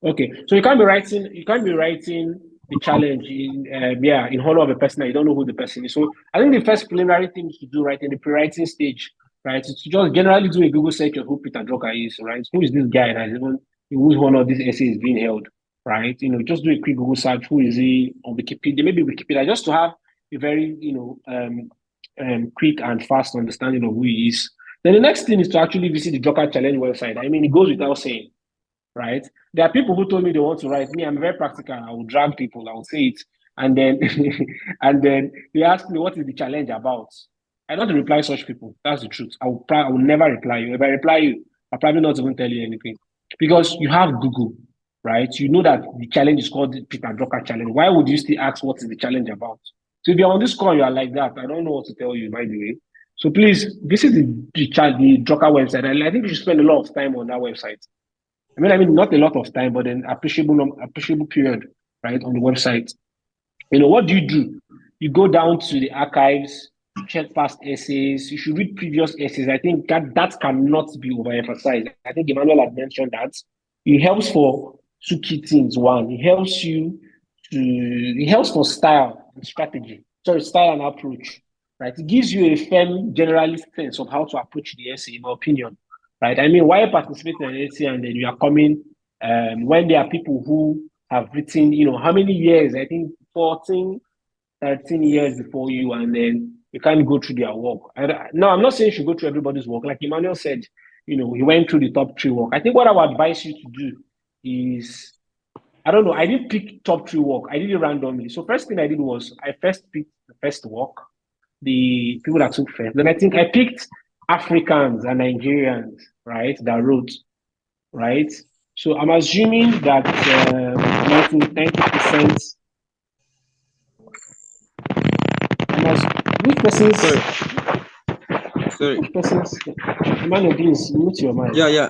Okay, so you can't be writing the challenge in honor of a person that you don't know who the person is. So I think the first preliminary thing to do, right, in the pre-writing stage, right, is to just generally do a Google search of who Peter Drucker is, right? Who is this guy that is even in whose honor this essay is being held, right? Just do a quick Google search. Who is he on Wikipedia? Maybe Wikipedia, just to have a very quick and fast understanding of who he is. Then the next thing is to actually visit the Drucker Challenge website. I mean, it goes without saying, right? There are people who told me they want to write. Me, I'm very practical. I will drag people. I will say it, and then and then they ask me what is the challenge about. I don't reply such people. That's the truth. I will never reply you. If I reply you, I'll probably not even tell you anything because you have Google, right? You know that the challenge is called the Peter Drucker Challenge. Why would you still ask what is the challenge about? So if you're on this call, you are like that. I don't know what to tell you, by the way. So please visit the Drucker website. I think you should spend a lot of time on that website. I mean, not a lot of time, but an appreciable period, right, on the website. What do? You go down to the archives, check past essays. You should read previous essays. I think that cannot be overemphasized. I think Emmanuel had mentioned that. It helps for two key things. One, it helps for style and strategy. Sorry, style and approach, right? It gives you a firm generalist sense of how to approach the essay, in my opinion. Right. I mean, why participate in an essay and then you are coming when there are people who have written, how many years? I think 14, 13 years before you, and then you can't go through their work. No, I'm not saying you should go through everybody's work. Like Emmanuel said, he went through the top 3 work. I think what I would advise you to do is I don't know. I didn't pick top 3 work. I did it randomly. So first thing I did was I first picked the first work, the people that took first. Then I think I picked Africans and Nigerians, right, that wrote, right? So I'm assuming that 90%. Which person's? Sorry. Which person's? Emmanuel, please mute your mic. Yeah.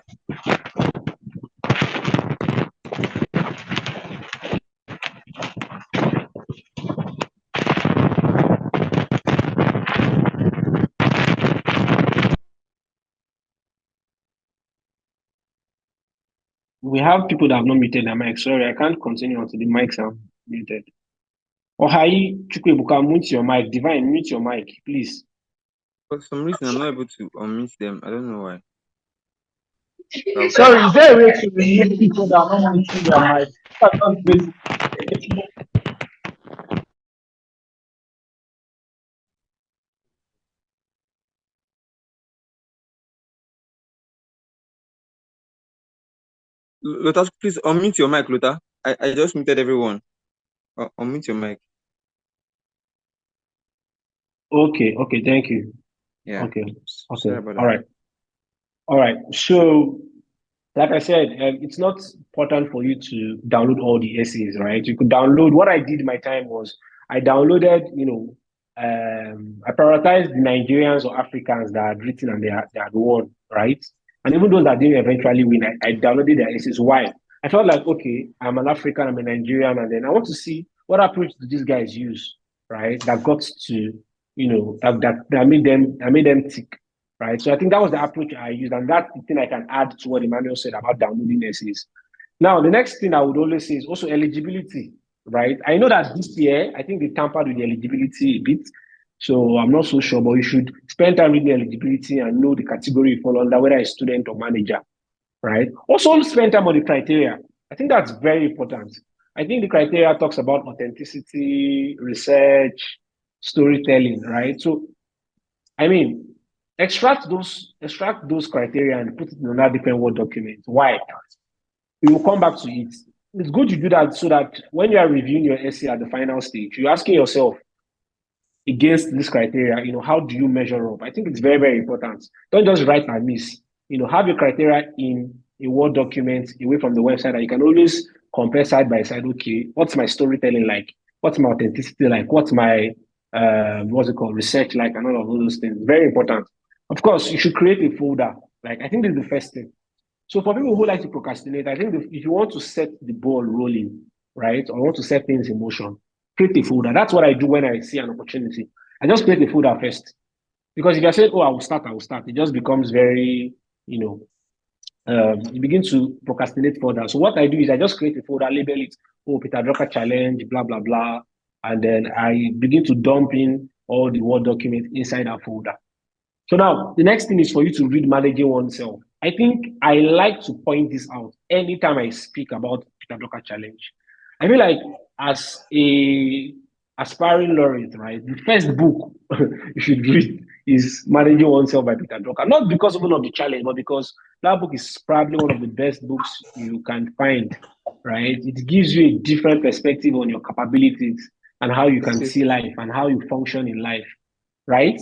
We have people that have not muted their mic. Sorry, I can't continue until the mics are muted. Ohai Chukwebuka, mute your mic. Divine, mute your mic, please. For some reason, I'm not able to unmute them. I don't know why. Sorry, is there a way to remove people that are not muting their mic? That's not basic. Lotas, please unmute your mic, Lota. I just muted everyone. Unmute your mic. Okay, thank you. Yeah. Okay. Sorry about that. All right. So, like I said, it's not important for you to download all the essays, right? You could download. What I did my time was I downloaded, I prioritized the Nigerians or Africans that had written and they had won, right? And even those that didn't eventually win, I downloaded their essays. Why? I felt like, okay, I'm an African, I'm a Nigerian, and then I want to see what approach do these guys use, right? That got to, that made them tick, right? So I think that was the approach I used, and that's the thing I can add to what Emmanuel said about downloading essays. Now, the next thing I would always say is also eligibility, right? I know that this year, I think they tampered with the eligibility a bit, so I'm not so sure, but you should spend time reading eligibility and know the category you fall under, whether it's student or manager, right? Also spend time on the criteria. I think that's very important. I think the criteria talks about authenticity, research, storytelling, right? So, I mean, extract those criteria and put it in another different Word document. Why? We will come back to it. It's good to do that so that when you are reviewing your essay at the final stage, you're asking yourself against this criteria, how do you measure up? I think it's very, very important. Don't just write and miss. Have your criteria in a Word document away from the website that you can always compare side by side. Okay, what's my storytelling like? What's my authenticity like? What's my research like, and all of those things. Very important. Of course, you should create a folder. Like, I think this is the first thing. So for people who like to procrastinate, I think if you want to set the ball rolling, right, or want to set things in motion, create a folder. That's what I do when I see an opportunity. I just create a folder first. Because if I say, I will start, it just becomes very, you begin to procrastinate further. So what I do is I just create a folder, label it, Peter Drucker challenge, blah, blah, blah. And then I begin to dump in all the Word documents inside that folder. So now the next thing is for you to read Managing Oneself. I think I like to point this out anytime I speak about Peter Drucker challenge. I feel like as a aspiring laureate, right, the first book you should read is Managing Oneself by Peter Drucker. Not because even of the challenge, but because that book is probably one of the best books you can find, right? It gives you a different perspective on your capabilities and how you can see life and how you function in life, right?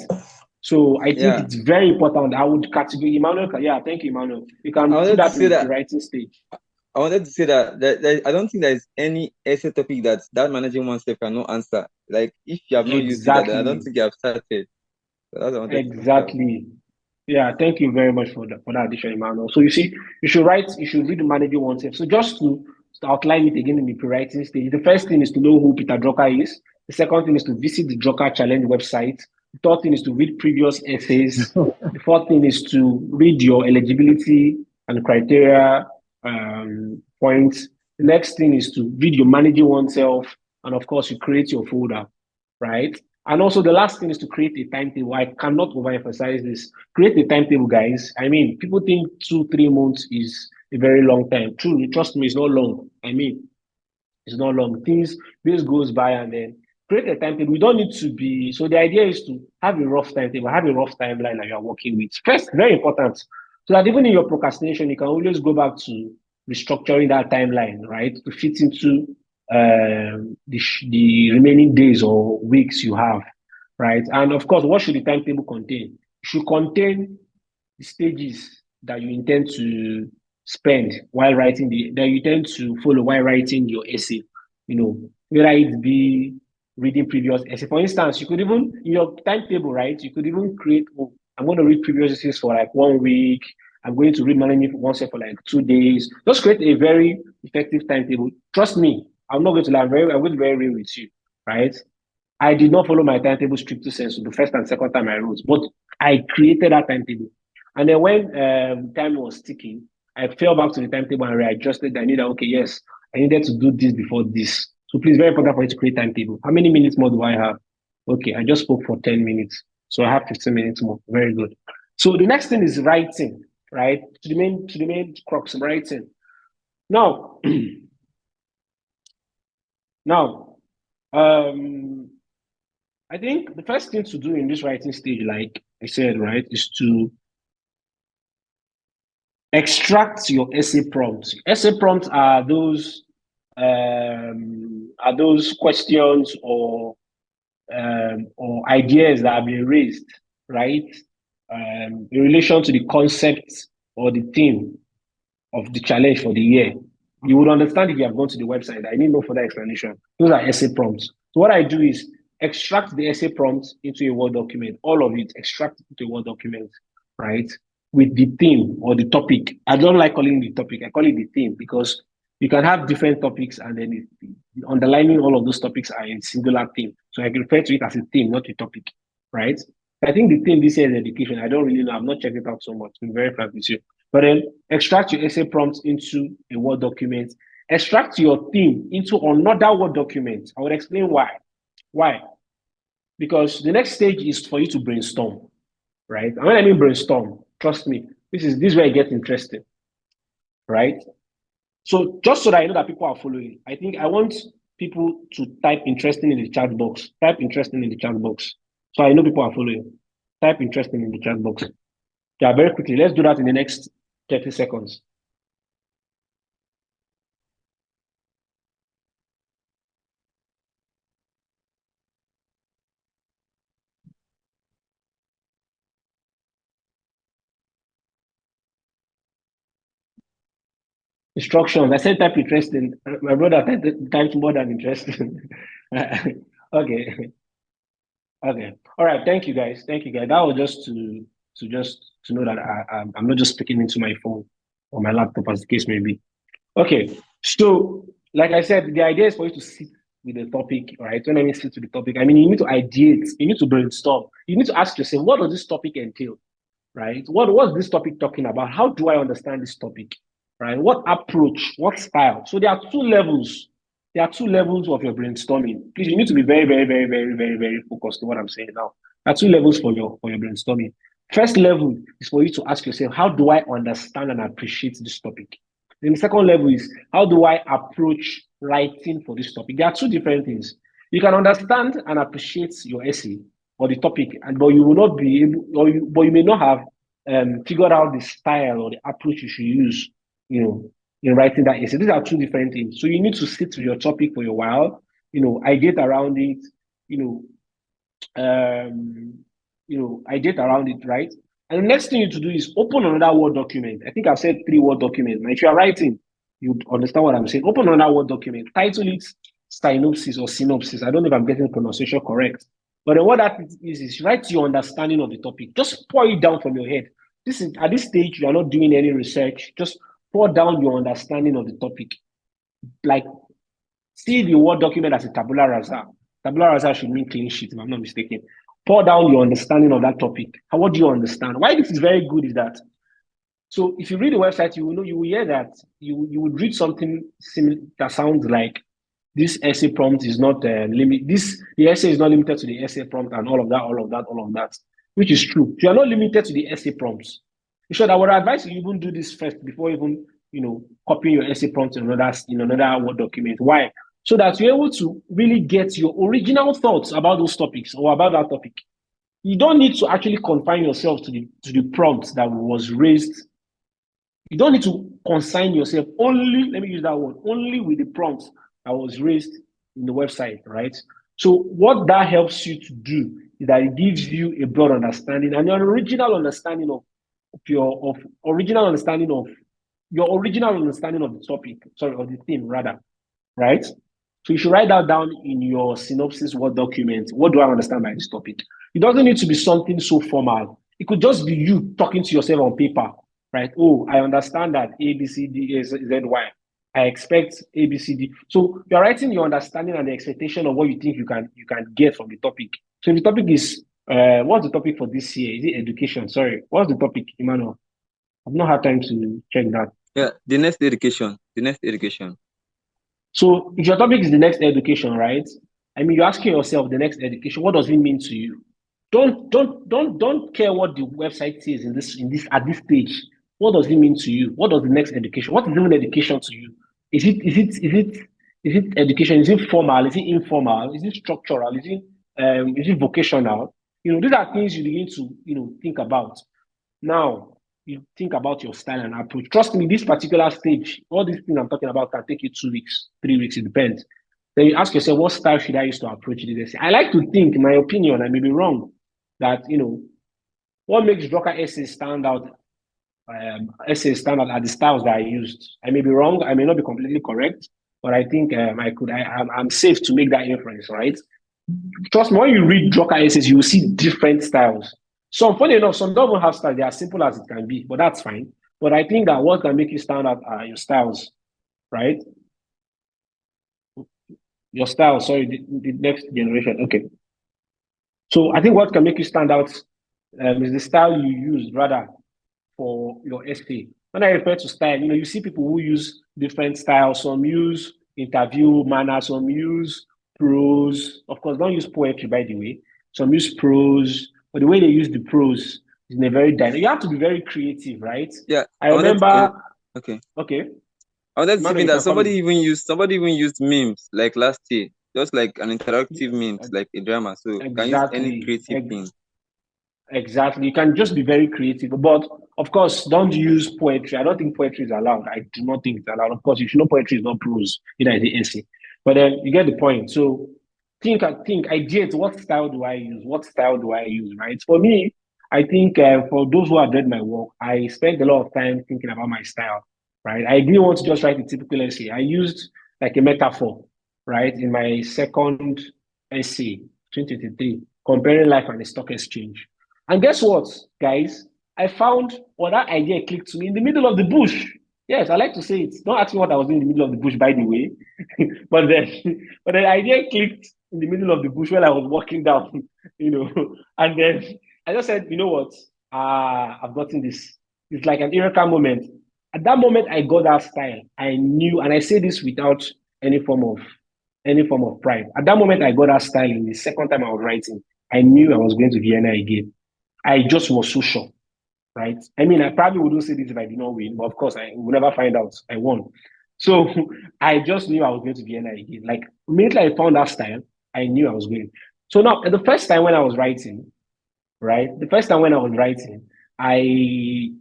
So I think it's very important. I would categorize Emmanuel. Yeah, thank you, Emmanuel. You can put that in the writing stage. I wanted to say that I don't think there is any essay topic that Managing Oneself cannot answer. Like, if you have not used it, I don't think you have started. So that's what I wanted exactly. Yeah, thank you very much for that addition, Emmanuel. So you see, you should read Managing Oneself. So just to outline it again in the pre-writing stage, the first thing is to know who Peter Drucker is. The second thing is to visit the Drucker Challenge website. The third thing is to read previous essays. The fourth thing is to read your eligibility and criteria points. The next thing is to read your Managing Oneself. And of course, you create your folder, right? And also the last thing is to create a timetable. I cannot overemphasize this. Create a timetable, guys. I mean, people think 2-3 months is a very long time. True, trust me, it's not long. I mean, it's not long. This goes by, and then create a timetable. We don't need to be. So the idea is to have a rough timetable, have a rough timeline that you are working with. First, very important. So that even in your procrastination, you can always go back to restructuring that timeline, right, to fit into the remaining days or weeks you have, right? And of course, what should the timetable contain? It should contain the stages that you intend to spend while writing that you intend to follow while writing your essay. Whether it be reading previous essay. For instance, you could even in your timetable, right? You could even create. Oh, I'm going to read previous essays for like 1 week. I'm going to read management once for like 2 days. Just create a very effective timetable. Trust me, I'm not going to lie. I'm going to be very real with you, right? I did not follow my timetable strictly sense the first and second time I wrote, but I created that timetable. And then when time was ticking, I fell back to the timetable and readjusted. I knew that, okay, yes, I needed to do this before this. So please, very important for you to create timetable. How many minutes more do I have? Okay, I just spoke for 10 minutes. So I have 15 minutes more. Very good. So the next thing is writing, right? To the main crux of writing. Now, I think the first thing to do in this writing stage, like I said, right, is to extract your essay prompts. Essay prompts are those questions or ideas that have been raised, right, in relation to the concept or the theme of the challenge for the year. You would understand if you have gone to the website. I need no further explanation. Those are essay prompts. So what I do is extract the essay prompts into a Word document, all of it, extract it into a Word document, right? With the theme or the topic. I don't like calling it the topic. I call it the theme because you can have different topics and then underlining all of those topics are a singular theme. So I can refer to it as a theme, not a topic, right? I think the theme this year is education. I don't really know. I've not checked it out so much. I'm very frank with you. But then extract your essay prompts into a Word document. Extract your theme into another Word document. I will explain why. Why? Because the next stage is for you to brainstorm, right? And when I mean brainstorm, trust me, this is where it gets interesting, right? So just so that I know that people are following, I think I want people to type interesting in the chat box. Type interesting in the chat box. So I know people are following. Type interesting in the chat box. Yeah, very quickly. Let's do that in the next 30 seconds. Instructions. I said type interesting. My brother typed more than interesting. Okay. Okay. All right. Thank you, guys. Thank you, guys. That was just to know that I'm not just speaking into my phone or my laptop, as the case may be. Okay. So, like I said, the idea is for you to sit with the topic, right? When I mean sit with the topic, I mean you need to ideate, you need to brainstorm, you need to ask yourself, what does this topic entail, right? What's this topic talking about? How do I understand this topic, right? What approach? What style? So there are two levels. There are two levels of your brainstorming. Please, you need to be very, very, very, very, very, very focused on what I'm saying now. There are two levels for your brainstorming. First level is for you to ask yourself, how do I understand and appreciate this topic? Then the second level is, how do I approach writing for this topic? There are two different things. You can understand and appreciate your essay or the topic, but you will not be able, but you may not have figured out the style or the approach you should use, in writing that essay. These are two different things. So you need to sit with your topic for a while, ideate around it, ideate around it, right? And the next thing you need to do is open another Word document. I think I've said 3 Word documents. Now, if you are writing, you understand what I'm saying. Open another Word document. Title it synopsis or synopsis. I don't know if I'm getting the pronunciation correct. But then what that is write your understanding of the topic. Just pour it down from your head. At this stage, you are not doing any research. Just pour down your understanding of the topic. Like, see the Word document as a tabula rasa. Tabula rasa should mean clean sheet, if I'm not mistaken. Pour down your understanding of that topic. What do you understand? Why this is very good is that, so if you read the website, you will hear that you would read something similar that sounds like this essay prompt is not limited. The essay is not limited to the essay prompt and all of that, which is true. You are not limited to the essay prompts. In short, I would advise you even do this first before even copying your essay prompt in another Word document. Why? So that you're able to really get your original thoughts about those topics or about that topic. You don't need to actually confine yourself to the prompt that was raised, You don't need to consign yourself only, let me use that word, only with the prompts that was raised in the website, right? So what that helps you to do is that it gives you a broad understanding and your original understanding of your original understanding of the topic, sorry, of the theme rather, right? So you should write that down in your synopsis Word document. What do I understand by this topic? It doesn't need to be something so formal. It could just be you talking to yourself on paper, right? Oh, I understand that A, B, C, D, E, Z, Y. I expect A, B, C, D. So you're writing your understanding and the expectation of what you think you can get from the topic. So if the topic is what's the topic for this year? Is it education? Sorry, what's the topic, Emmanuel? I've not had time to check that. Yeah, the next education. The next education. So if your topic is the next education, right? I mean, you're asking yourself the next education, what does it mean to you? Don't care what the website says in this at this stage. What does it mean to you? What does the next education? What is even education to you? Is it education? Is it formal? Is it informal? Is it structural? Is it vocational? These are things you begin to think about. Now, you think about your style and approach. Trust me, this particular stage, all these things I'm talking about can take you 2 weeks, 3 weeks, it depends. Then you ask yourself, what style should I use to approach this? I like to think, in my opinion, I may be wrong, that what makes Drucker essays stand out are the styles that I used. I may be wrong, I may not be completely correct, but I think I'm safe to make that inference, right? Trust me, when you read Drucker essays, you will see different styles. Some, funny enough, some don't even have styles. They're as simple as it can be, but that's fine. But I think that what can make you stand out are your styles, right? Your style, sorry, the next generation. Okay. So I think what can make you stand out is the style you use rather for your essay. When I refer to style, you see people who use different styles. Some use interview manner, some use prose. Of course, don't use poetry, by the way. Some use prose, but the way they use the prose is in a very dynamic. You have to be very creative, right? Yeah, I remember. Okay. Okay. I wanted to Emmanuel, say you that can somebody comment. even used memes like last year, just like an interactive memes, like a drama. So you can use any creative thing. Exactly. You can just be very creative. But of course, don't use poetry. I don't think poetry is allowed. I do not think it's allowed. Of course, you should know poetry is not prose, either is the essay. But then you get the point. So think, ideate, what style do I use? What style do I use, right? For me, I think for those who have read my work, I spent a lot of time thinking about my style, right? I didn't want to just write a typical essay. I used like a metaphor, right? In my second essay, 2023, comparing life and the stock exchange. And guess what, guys? I found that idea clicked to me in the middle of the bush. Yes, I like to say it. Don't ask me what I was doing in the middle of the bush, by the way. but the idea clicked in the middle of the bush while I was walking down, And then I just said, you know what? I've gotten this. It's like an eureka moment. At that moment, I got that style. I knew, and I say this without any form of pride. At that moment, I got that style. In the second time I was writing, I knew I was going to Vienna again. I just was so sure, right? I mean, I probably wouldn't say this if I did not win, but of course, I will never find out. I won. So I just knew I was going to Vienna again. Like, immediately I found that style, I knew I was going. So now, the first time when I was writing, right? The first time when I was writing, I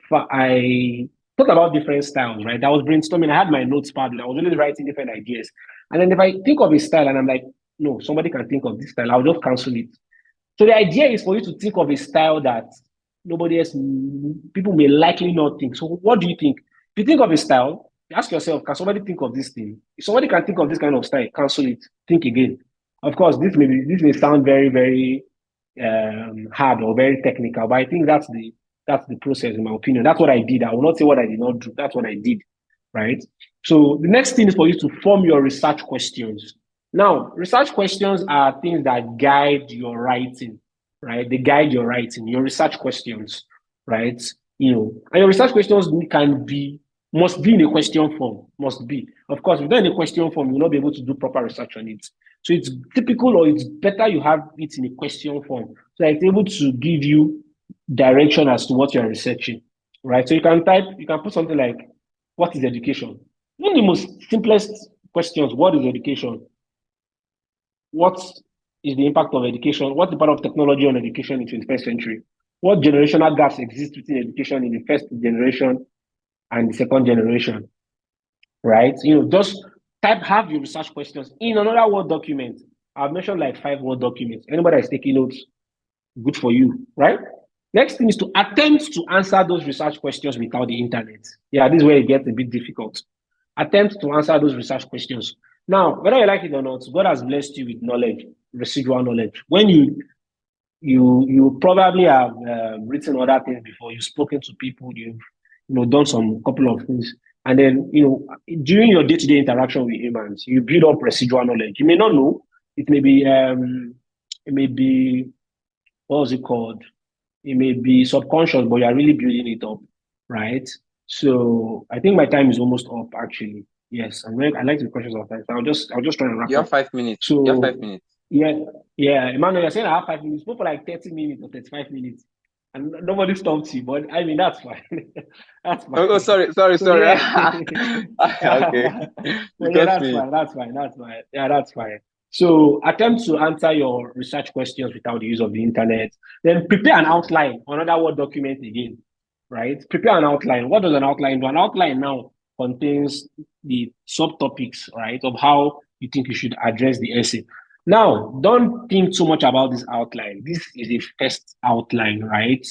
thought about different styles, right? I was brainstorming. I had my notes pad. I was really writing different ideas. And then if I think of a style and I'm like, no, somebody can think of this style, I'll just cancel it. So the idea is for you to think of a style that nobody else, people may likely not think. So what do you think? If you think of a style, ask yourself, can somebody think of this thing? If somebody can think of this kind of style, cancel it, think again. Of course, this may sound very, very hard or very technical, but I think that's the process, in my opinion. That's what I did. I will not say what I did not do. That's what I did, right? So the next thing is for you to form your research questions. Now, research questions are things that guide your writing, right? They guide your writing, your research questions, right? And your research questions must be in a question form, must be. Of course, if you're in a question form, you'll not be able to do proper research on it. So it's typical, or it's better you have it in a question form, so it's able to give you direction as to what you're researching, right? So you can put something like, what is education? One of the most simplest questions, what is education? What is the impact of education? What's the part of technology on education in the 21st century? What generational gaps exist within education in the first generation and the second generation, right? Just have your research questions in another Word document. I've mentioned like 5 Word documents. Anybody that's taking notes, good for you, right? Next thing is to attempt to answer those research questions without the internet. Yeah, this is where it gets a bit difficult. Attempt to answer those research questions. Now, whether you like it or not, God has blessed you with knowledge, residual knowledge. When you probably have written other things before, you've spoken to people, you've done some couple of things, and then during your day-to-day interaction with humans, you build up residual knowledge. You may not know. It may be what was it called? It may be subconscious, but you are really building it up, right? So I think my time is almost up. Actually, yes, I like the questions of time. So I'll just try and wrap You have up. 5 minutes. So You have 5 minutes. yeah, Emmanuel, you're saying I have 5 minutes. Go for like 30 minutes or 35 minutes, and nobody stops you. But I mean, that's fine. That's fine. Oh, sorry. So, yeah. Okay. Well, yeah, Because that's fine. That's fine. Yeah, that's fine. So attempt to answer your research questions without the use of the internet. Then prepare an outline, another Word document again, right? Prepare an outline. What does an outline do? An outline now contains the subtopics, right, of how you think you should address the essay. Now, don't think too much about this outline. This is a first outline, right?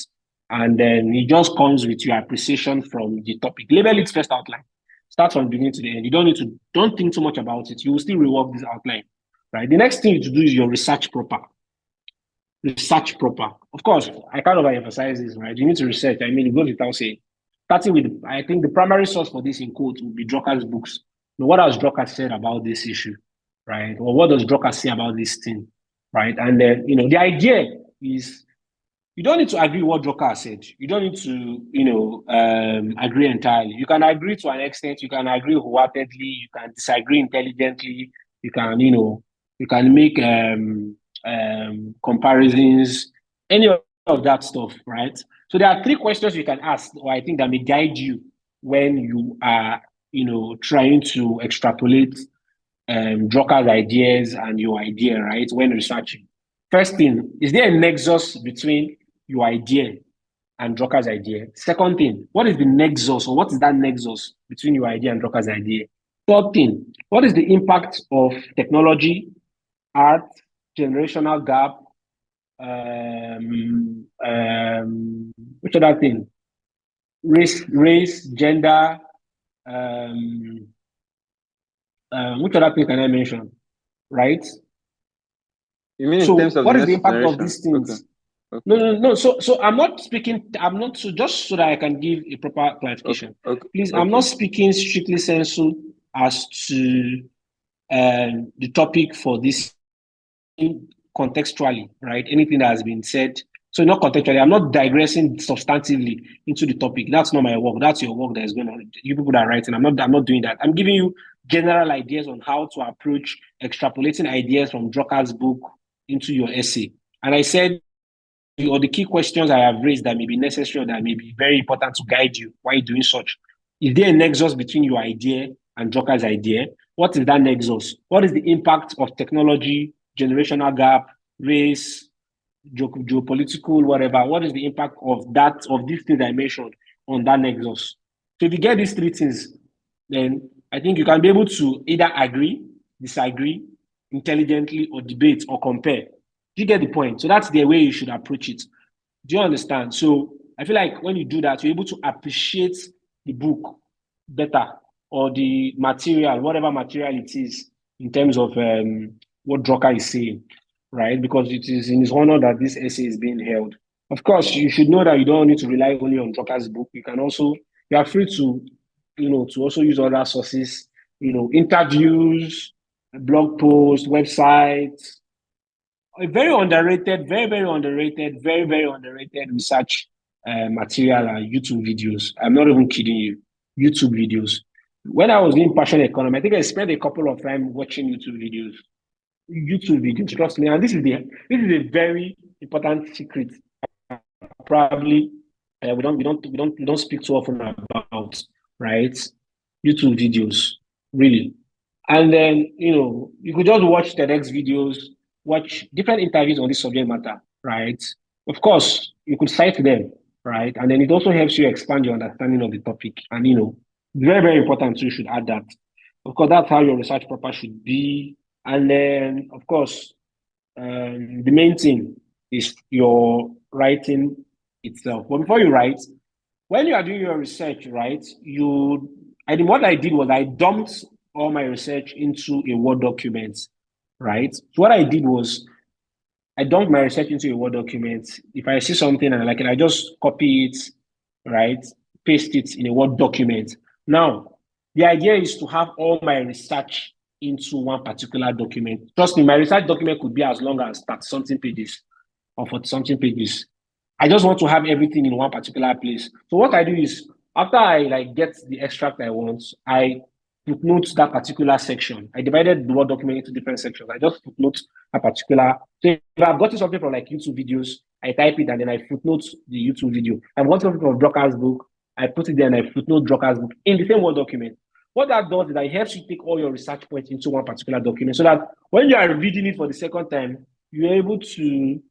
And then it just comes with your appreciation from the topic. Label it first outline. Start from beginning to the end. You don't think too much about it. You will still rework this outline, right? The next thing to do is your research proper. Research proper. Of course, I can't overemphasize this, right? You need to research. I mean, it goes without saying. Starting with, I think the primary source for this in quotes would be Drucker's books. Now, what has Drucker said about this issue, right? Or what does Drucker say about this thing, right? And then, the idea is you don't need to agree what Drucker said. You don't need to, agree entirely. You can agree to an extent. You can agree wholeheartedly. You can disagree intelligently. You can make comparisons, any of that stuff, right? So there are 3 questions you can ask, or I think that may guide you when you are, trying to extrapolate Drucker's ideas and your idea, right? When researching. First thing, is there a nexus between your idea and Drucker's idea? Second thing, what is the nexus, or what is that nexus between your idea and Drucker's idea? Third thing, what is the impact of technology, art, generational gap, which other thing? Race, gender, which other thing can I mention? Right? You mean in So terms of what the is the next impact of generation? these things? Okay. No. So I'm not so just so that I can give a proper clarification. Okay. Please, I'm not speaking strictly sensu as to the topic for this contextually, right? Anything that has been said. So not contextually, I'm not digressing substantively into the topic. That's not my work. That's your work that is going on. You people that are writing, I'm not doing that. I'm giving you general ideas on how to approach extrapolating ideas from Drucker's book into your essay. And I said, or the key questions I have raised that may be necessary or that may be very important to guide you while doing such. Is there a nexus between your idea and Drucker's idea? What is that nexus? What is the impact of technology, generational gap, race, geopolitical, whatever? What is the impact of these things I mentioned on that nexus? So if you get these 3 things, then I think you can be able to either agree, disagree, intelligently, or debate or compare. You get the point? So that's the way you should approach it. Do you understand? So I feel like when you do that, you're able to appreciate the book better, or the material, whatever material it is, in terms of what Drucker is saying, right? Because it is in his honor that this essay is being held. Of course, you should know that you don't need to rely only on Drucker's book. You are free to, to also use other sources, interviews, blog posts, websites. A very underrated, very underrated, very underrated research material are YouTube videos. I'm not even kidding you. YouTube videos. When I was in passion economy, I think I spent a couple of time watching YouTube videos. Trust me. And this is a very important secret. Probably we don't speak too often about, right? YouTube videos, really. And then you could just watch TEDx videos, watch different interviews on this subject matter, right? Of course, you could cite them. right? And then it also helps you expand your understanding of the topic. And, very, very important, so you should add that. Of course, that's how your research proper should be. And then, of course, the main thing is your writing itself. But before you write, when you are doing your research, right, what I did was I dumped all my research into a Word document, right? So what I did was I dumped my research into a Word document. If I see something and I like it, I just copy it, right? Paste it in a Word document. Now, the idea is to have all my research into one particular document. Trust me, my research document could be as long as 30 something pages or 40 something pages. I just want to have everything in one particular place. So what I do is after I get the extract I want, I footnote that particular section. I divided the Word document into different sections. I just footnote a particular. So if I've gotten something from like YouTube videos, I type it and then I footnote the YouTube video. I've got something from Drucker's book, I put it there and I footnote Drucker's book in the same Word document. What that does is that it helps you take all your research points into one particular document so that when you are reading it for the second time, you're able to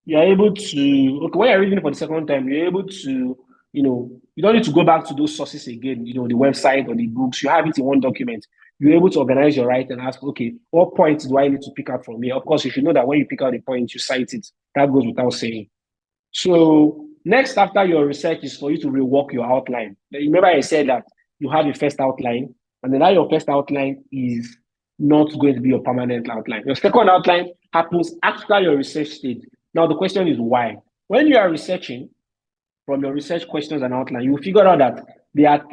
when you're reading it for the second time, you're able to, you don't need to go back to those sources again, the website or the books. You have it in one document. You're able to organize your write and ask, okay, what points do I need to pick out from here? Of course, you should know that when you pick out the points, you cite it. That goes without saying. So next, after your research, is for you to rework your outline. Remember I said that you have a first outline, and then now your first outline is not going to be your permanent outline. Your second outline happens after your research stage. Now, the question is why? When you are researching, from your research questions and outline, you figure out that there are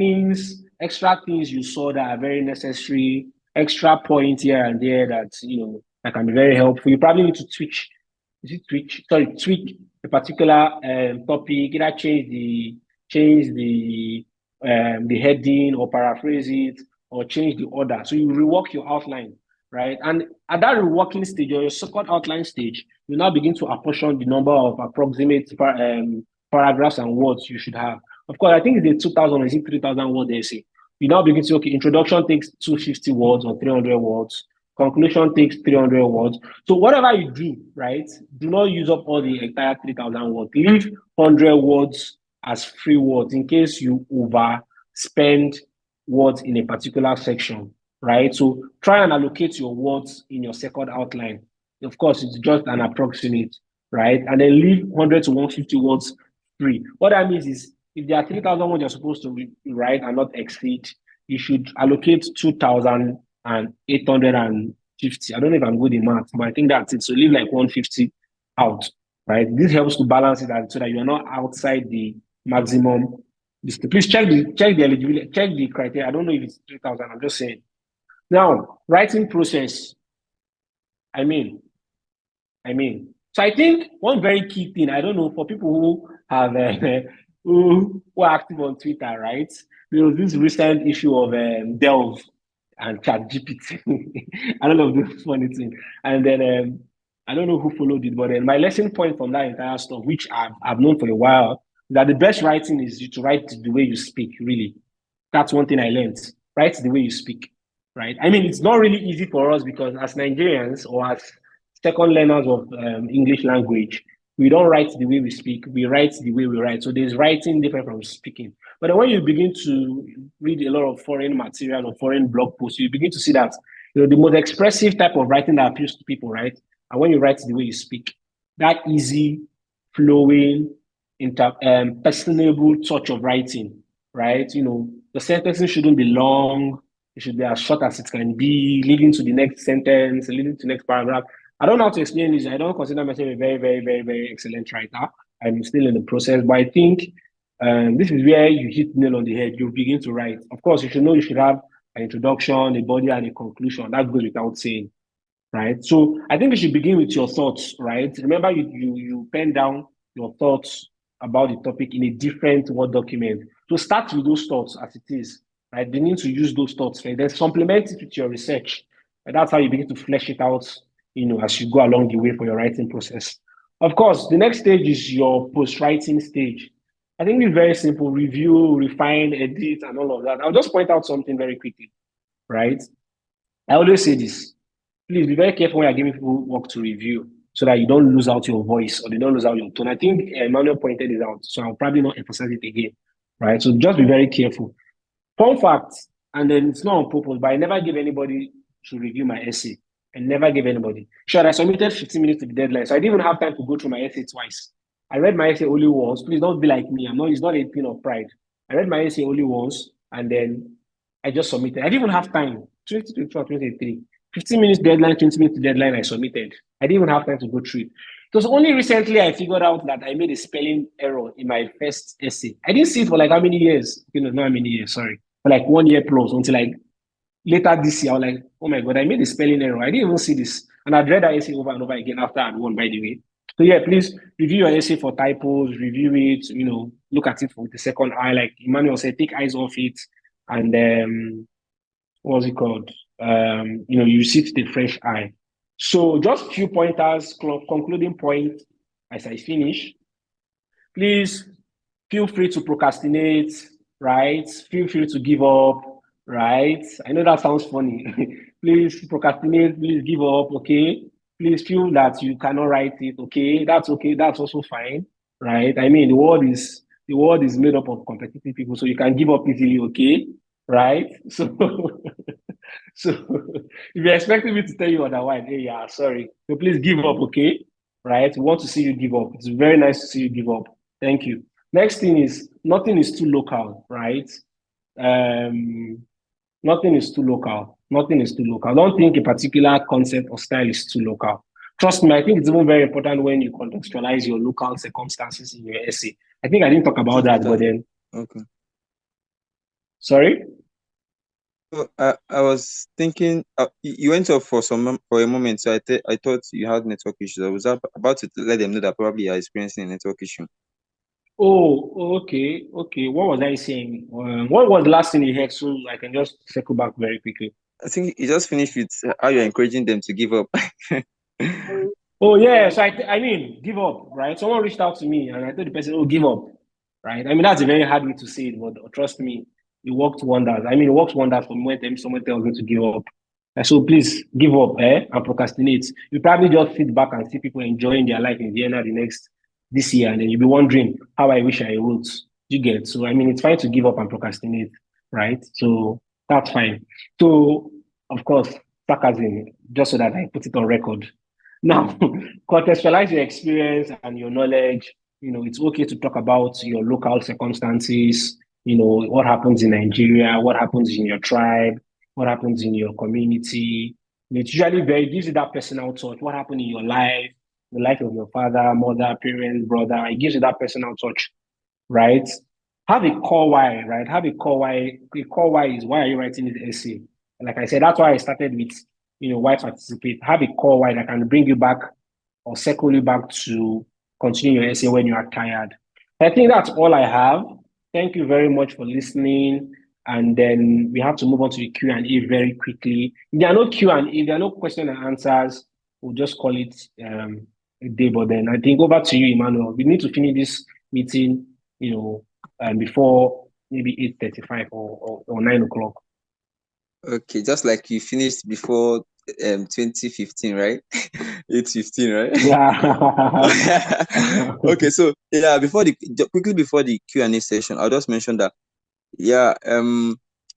extra things you saw that are very necessary, extra points here and there that, that can be very helpful. You probably need to tweak a particular topic, either change the heading or paraphrase it or change the order. So you rework your outline, right? And at that reworking stage or your second outline stage, you now begin to apportion the number of approximate paragraphs and words you should have. Of course, I think it's a 2,000 or 3,000 word essay. You now begin to say, okay, introduction takes 250 words or 300 words. Conclusion takes 300 words. So whatever you do, right, do not use up all the entire 3,000 words. Leave 100 words as free words in case you overspend words in a particular section, right? So try and allocate your words in your second outline. Of course, it's just an approximate, right? And then leave 100 to 150 words free. What that means is if there are 3,000 words you're supposed to write and not exceed, you should allocate 2,850. I don't know if I'm good in math, but I think that's it. So leave like 150 out, right? This helps to balance it out so that you're not outside the maximum. Please check the eligibility, check the criteria. I don't know if it's 3,000. I'm just saying. Now, writing process. I mean. So I think one very key thing, I don't know, for people who have who are active on Twitter, right? There was this recent issue of Delve and ChatGPT. I don't know if this is funny thing. And then I don't know who followed it, but then my lesson point from that entire stuff, which I've known for a while, is that the best writing is to write the way you speak, really. That's one thing I learned. Write the way you speak, right? I mean, it's not really easy for us because as Nigerians or as second learners of English language, we don't write the way we speak, we write the way we write. So there's writing different from speaking. But then when you begin to read a lot of foreign material or foreign blog posts, you begin to see that the most expressive type of writing that appeals to people, right? And when you write the way you speak, that easy, flowing, personable touch of writing, right? The sentences shouldn't be long. It should be as short as it can be, leading to the next sentence, leading to the next paragraph. I don't know how to explain this. I don't consider myself a very, very, very, very excellent writer. I'm still in the process, but I think this is where you hit nail on the head. You begin to write. Of course, you should have an introduction, a body, and a conclusion. That goes without saying, right? So I think we should begin with your thoughts, right? Remember, you pen down your thoughts about the topic in a different Word document. So start with those thoughts as it is, right? You need to use those thoughts, right? Then supplement it with your research. And that's how you begin to flesh it out, as you go along the way for your writing process. Of course, the next stage is your post-writing stage. I think it's very simple: review, refine, edit, and all of that. I'll just point out something very quickly, right? I always say this: please be very careful when you're giving people work to review. so that you don't lose out your voice or you don't lose out your tone. I think Emmanuel pointed it out, so I'll probably not emphasize it again, right? So just be very careful. Fun fact, and then it's not on purpose, but I never give anybody to review my essay. I never gave anybody. Sure, I submitted 15 minutes to the deadline, so I didn't even have time to go through my essay twice. I read my essay only once. Please don't be like me. It's not a thing of pride. I read my essay only once, and then I just submitted. I didn't even have time. 2022 or 2023. 15 minutes deadline, 20 minutes deadline, I submitted. I didn't even have time to go through it. It was only recently I figured out that I made a spelling error in my first essay. I didn't see it for like how many years? Not how many years, sorry. For like 1 year plus until like later this year. I was like, oh my God, I made a spelling error. I didn't even see this. And I'd read that essay over and over again after I'd won, by the way. So yeah, please review your essay for typos, review it, look at it with the second eye. Like Emmanuel said, take eyes off it. And what's it called? You see it with a fresh eye. So just few pointers, concluding point as I finish. Please feel free to procrastinate, right? Feel free to give up, right? I know that sounds funny. Please procrastinate, please give up, okay? Please feel that you cannot write it, okay? That's okay, that's also fine, right? I mean, the world is made up of competitive people, so you can give up easily, okay? Right? So so if you're expecting me to tell you otherwise, hey, yeah, sorry. So please give up, okay? Right? We want to see you give up. It's very nice to see you give up. Thank you. Next thing is nothing is too local, right? Nothing is too local. Nothing is too local. Don't think a particular concept or style is too local. Trust me, I think it's even very important when you contextualize your local circumstances in your essay. I think I didn't talk about that, but then. Okay. Sorry? So I was thinking you went off for a moment, so I thought you had network issues. I was about to let them know that probably you are experiencing a network issue. Oh, okay. What was I saying? What was the last thing you heard? So I can just circle back very quickly. I think you just finished with how you're encouraging them to give up. Oh yeah, so I mean, give up, right? Someone reached out to me and I told the person, "Oh, give up," right? I mean, that's a very hard way to say it, but trust me, it worked wonders. I mean, it works wonders for me when someone tells me to give up. So please give up, and procrastinate. You probably just sit back and see people enjoying their life in Vienna this year, and then you'll be wondering how I wish I wrote. You get? So I mean, it's fine to give up and procrastinate, right? So that's fine. So of course, sarcasm, just so that I put it on record. Now, contextualize your experience and your knowledge. It's okay to talk about your local circumstances, what happens in Nigeria, what happens in your tribe, what happens in your community. It's usually very gives you that personal touch. What happened in your life, the life of your father, mother, parents, brother. It gives you that personal touch, right? Have a core why, right? Have a core why. A core why is why are you writing this essay? Like I said, that's why I started with why participate. Have a core why that can bring you back or circle you back to continue your essay when you are tired. I think that's all I have. Thank you very much for listening. And then we have to move on to the Q&A very quickly. If there are no Q&A, if there are no question and answers, we'll just call it a day. But then I think over to you, Emmanuel. We need to finish this meeting, before maybe 8:35 or 9 o'clock. Okay, just like you finished before 2015, right? 8:15, right? Yeah. Okay, so yeah, quickly before the Q&A session, I'll just mention that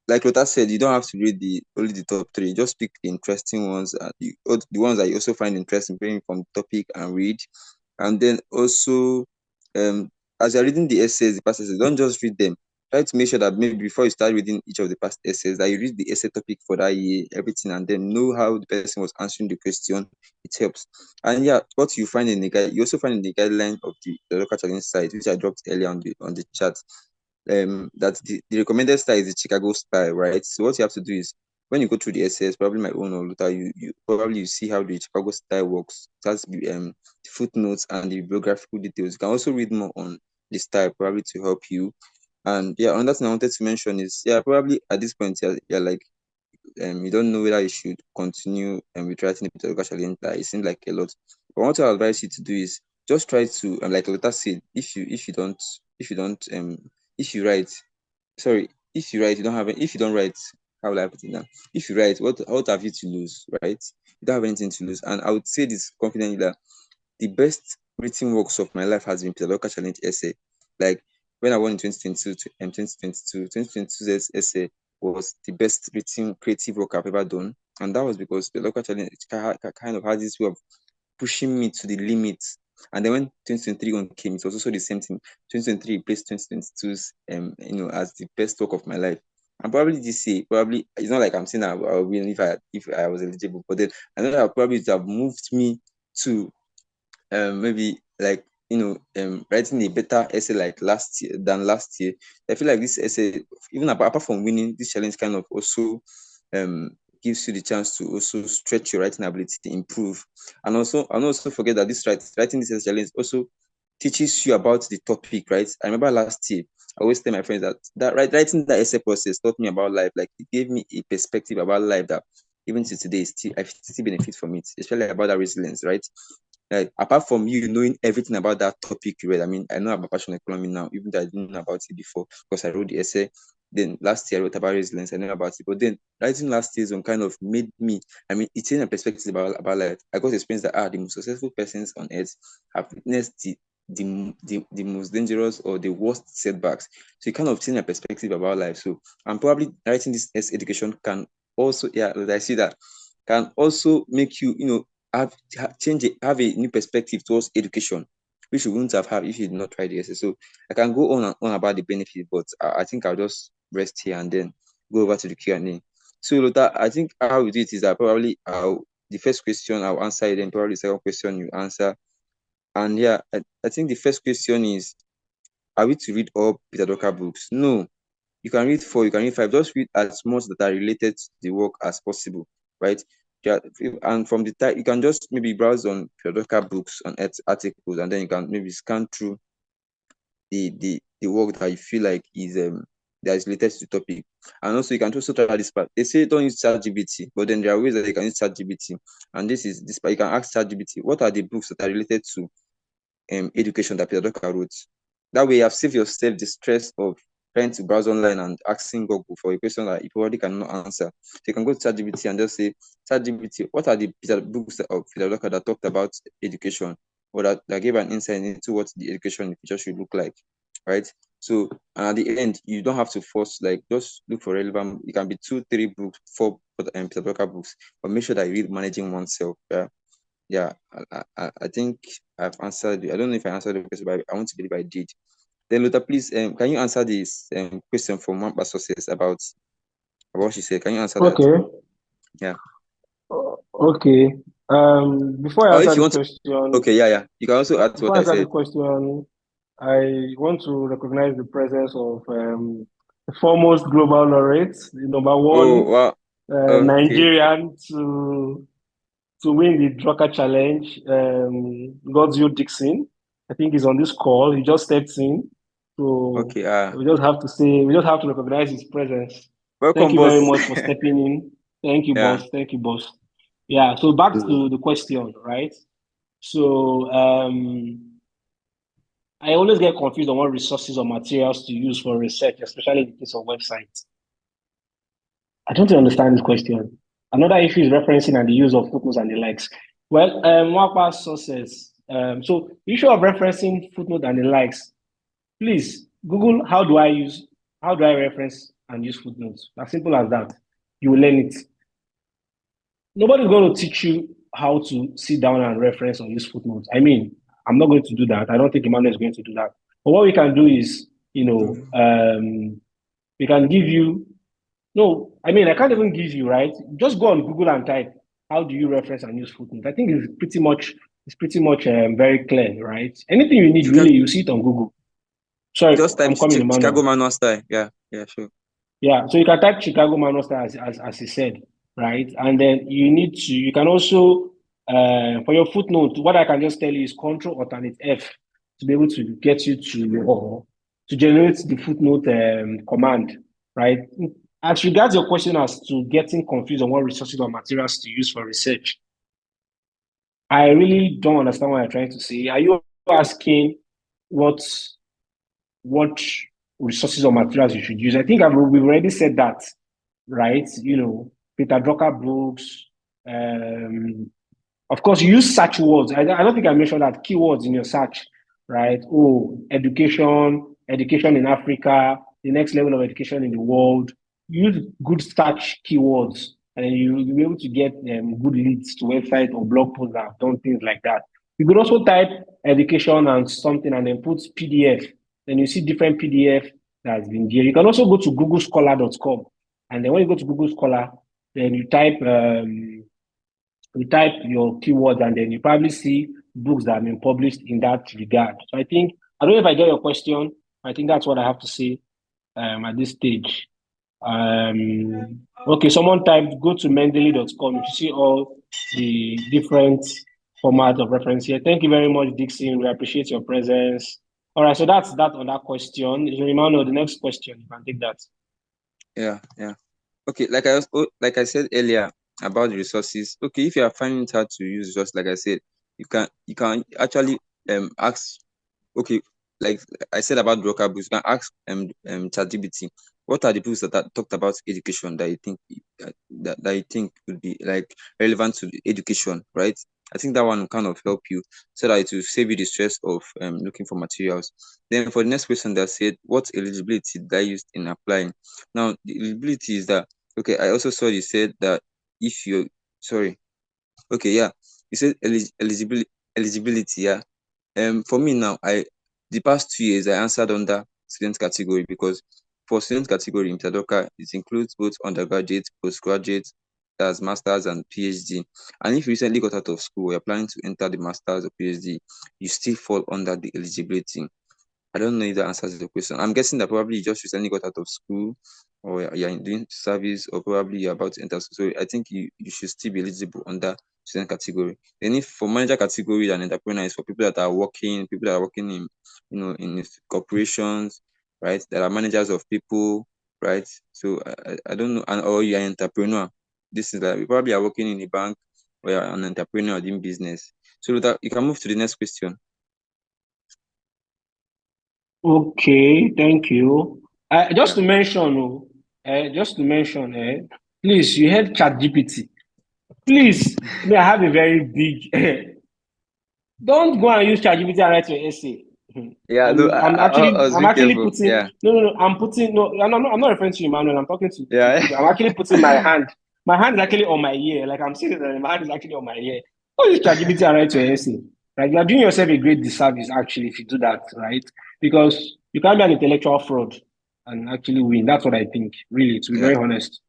like Lota said, you don't have to read only the top 3. Just pick the interesting ones, the ones that you also find interesting, bring from the topic and read. And then also, as you're reading the essays, the past essays, don't just read them. Try to make sure that maybe before you start reading each of the past essays, that you read the essay topic for that year, everything, and then know how the person was answering the question. It helps. And yeah, what you find in the guide, you also find in the guideline of the local challenge site, which I dropped earlier on the chat. That the recommended style is the Chicago style, right? So what you have to do is when you go through the essays, probably my own or Luther, you see how the Chicago style works. It has the footnotes and the bibliographical details. You can also read more on the style, probably to help you. And yeah, another thing I wanted to mention is probably at this point you're like you don't know whether you should continue with writing a Peter Drucker challenge. It seems like a lot. But what I advise you to do is just try to like Luther said, if you write, how will I put it now? If you write, what have you to lose, right? You don't have anything to lose. And I would say this confidently that the best written works of my life has been Peter Drucker challenge essay. Like when I won in 2022's essay was the best written creative work I've ever done, and that was because the local challenge kind of had this way of pushing me to the limits. And then when 2023 one came, it was also the same thing. 2023 replaced 2022's as the best work of my life. And probably this year, probably it's not like I'm saying I'll win if I was eligible, but then I know that probably it have moved me to maybe like writing a better essay like last year than last year. I feel like this essay, even apart from winning, this challenge kind of also gives you the chance to also stretch your writing ability to improve. And also forget that this writing this essay challenge also teaches you about the topic, right? I remember last year, I always tell my friends that writing that essay process taught me about life. Like it gave me a perspective about life that even to today, I still benefit from it, especially about that resilience, right? Like apart from you knowing everything about that topic you read, I mean, I know about passion economy now, even though I didn't know about it before because I wrote the essay. Then last year I wrote about resilience, I know about it. But then writing last year's one kind of made me, I mean, it changed my perspective about life. I got to experience that the most successful persons on earth have witnessed the most dangerous or the worst setbacks. So it kind of changed my perspective about life. So I'm probably writing this as education can also, I see that can also make you, have a new perspective towards education, which you wouldn't have had if you did not try the essay. So I can go on and on about the benefit, but I think I'll just rest here and then go over to the Q&A. So Lota, I think how we do it is that probably the first question I'll answer, then probably the second question you answer. And I think the first question is, are we to read all Peter Drucker books? No. You can read 4, you can read 5, just read as much that are related to the work as possible, right? And from the type, you can just maybe browse on Peter books, on articles, and then you can maybe scan through the work that you feel like is that is related to the topic. And also you can also try this part. They say don't use ChatGPT, but then there are ways that you can use ChatGPT. And this part, you can ask ChatGPT, what are the books that are related to education that Peter Drucker wrote? That way you have saved yourself the stress of trying to browse online and asking Google for a question that you probably cannot answer. So you can go to ChatGPT and just say, ChatGPT, what are the books of Peter Drucker that talked about education, or that gave an insight into what the education in the future should look like, right? So and at the end, you don't have to force, like just look for relevant. It can be 2, 3 books, 4 Peter Drucker books, but make sure that you read Managing Oneself. I think I've answered. I don't know if I answered the question, but I want to believe I did. Then Luther, please, can you answer this question from Mamba Sources about what she said? Can you answer that? Okay. Yeah. Okay. Before I Or answer if you the want to, question, okay, yeah. You can also add to before what I I answer the said. question, I want to recognize the presence of the foremost global laureate, the number Oh, one wow. Okay. Nigerian to win the Drucker Challenge, Godzio Dixon. I think he's on this call. He just stepped in. So Okay. we just have to recognize his presence. Thank Welcome, you very boss. much for stepping in. Thank you, Yeah. boss. Thank you, boss. Yeah, so back to the question, right? So I always get confused on what resources or materials to use for research, especially in the case of websites. I don't understand this question. Another issue is referencing and the use of footnotes and the likes. Well, what about sources? So the issue of referencing footnote and the likes, please Google how do I reference and use footnotes? As simple as that. You will learn it. Nobody's going to teach you how to sit down and reference or use footnotes. I mean, I'm not going to do that. I don't think Emmanuel is going to do that. But what we can do is, we can give you. No, I mean, I can't even give you, right? Just go on Google and type, how do you reference and use footnotes? I think it's pretty much very clear, right? Anything you need, You can really, you see it on Google. Sorry, just type I'm coming, Chicago Emmanuel. Manual Style. Yeah, sure. Yeah, so you can type Chicago Manual Style as he said, right? And then you can also, for your footnote, what I can just tell you is Control Alternate F to be able to get you to generate the footnote command, right? As regards your question as to getting confused on what resources or materials to use for research, I really don't understand what you're trying to say. Are you asking what resources or materials you should use? I think we've already said that, right? Peter Drucker books, Of course, you use search words. I don't think I mentioned that keywords in your search, right? Oh, education in Africa, the next level of education in the world. Use good search keywords, and then you'll be able to get good leads to websites or blog posts that have done things like that. You could also type education and something and then put PDF. Then you see different PDF that has been there. You can also go to googlescholar.com. And then when you go to Google Scholar, then you type your keywords, and then you probably see books that have been published in that regard. So I don't know if I get your question. I think that's what I have to say at this stage. Okay, someone typed go to mendeley.com to see all the different formats of reference here. Thank you very much, Dixon. We appreciate your presence. All right, so that's that on that question. Emmanuel, the next question, you can take that. Yeah. Okay, like I said earlier about the resources. Okay, if you are finding it hard to use resources, like I said, you can actually ask. Okay, like I said about Drucker books, you can ask ChatGPT, what are the books that talked about education that you think that you think would be like relevant to education, right? I think that one will kind of help you so that it will save you the stress of looking for materials. Then for the next question that said, what eligibility did I use in applying? Now the eligibility is that, okay, I also saw you said that if you okay, yeah, you said eligibility, yeah. For me now, the past 2 years I answered under student category because for student category in Peter Drucker, it includes both undergraduate, postgraduate, as masters and PhD. And if you recently got out of school, you're planning to enter the masters or PhD, you still fall under the eligibility. I don't know if that answers the question. I'm guessing that probably you just recently got out of school, or you're doing service, or probably you're about to enter school. So I think you should still be eligible under student category. Then if for manager category and entrepreneur is for people that are working in in corporations, right? That are managers of people, right? So I don't know, or you're an entrepreneur. This is like you probably are working in a bank or you're an entrepreneur doing business. So that you can move to the next question. Okay, thank you. Just to mention, please, you had ChatGPT. Please, I have a very big. Don't go and use ChatGPT and write your essay. Yeah, no, I'm I was being actually careful. putting. Yeah. No. I'm not referring to you, Emmanuel. I'm talking to. Yeah. I'm actually putting my hand. My hand is actually on my ear. Like I'm sitting there, my hand is actually on my ear. Don't use ChatGPT and write your essay. Like you're doing yourself a great disservice, actually, if you do that, right? Because you can't be an intellectual fraud and actually win. That's what I think. Really, to be very honest.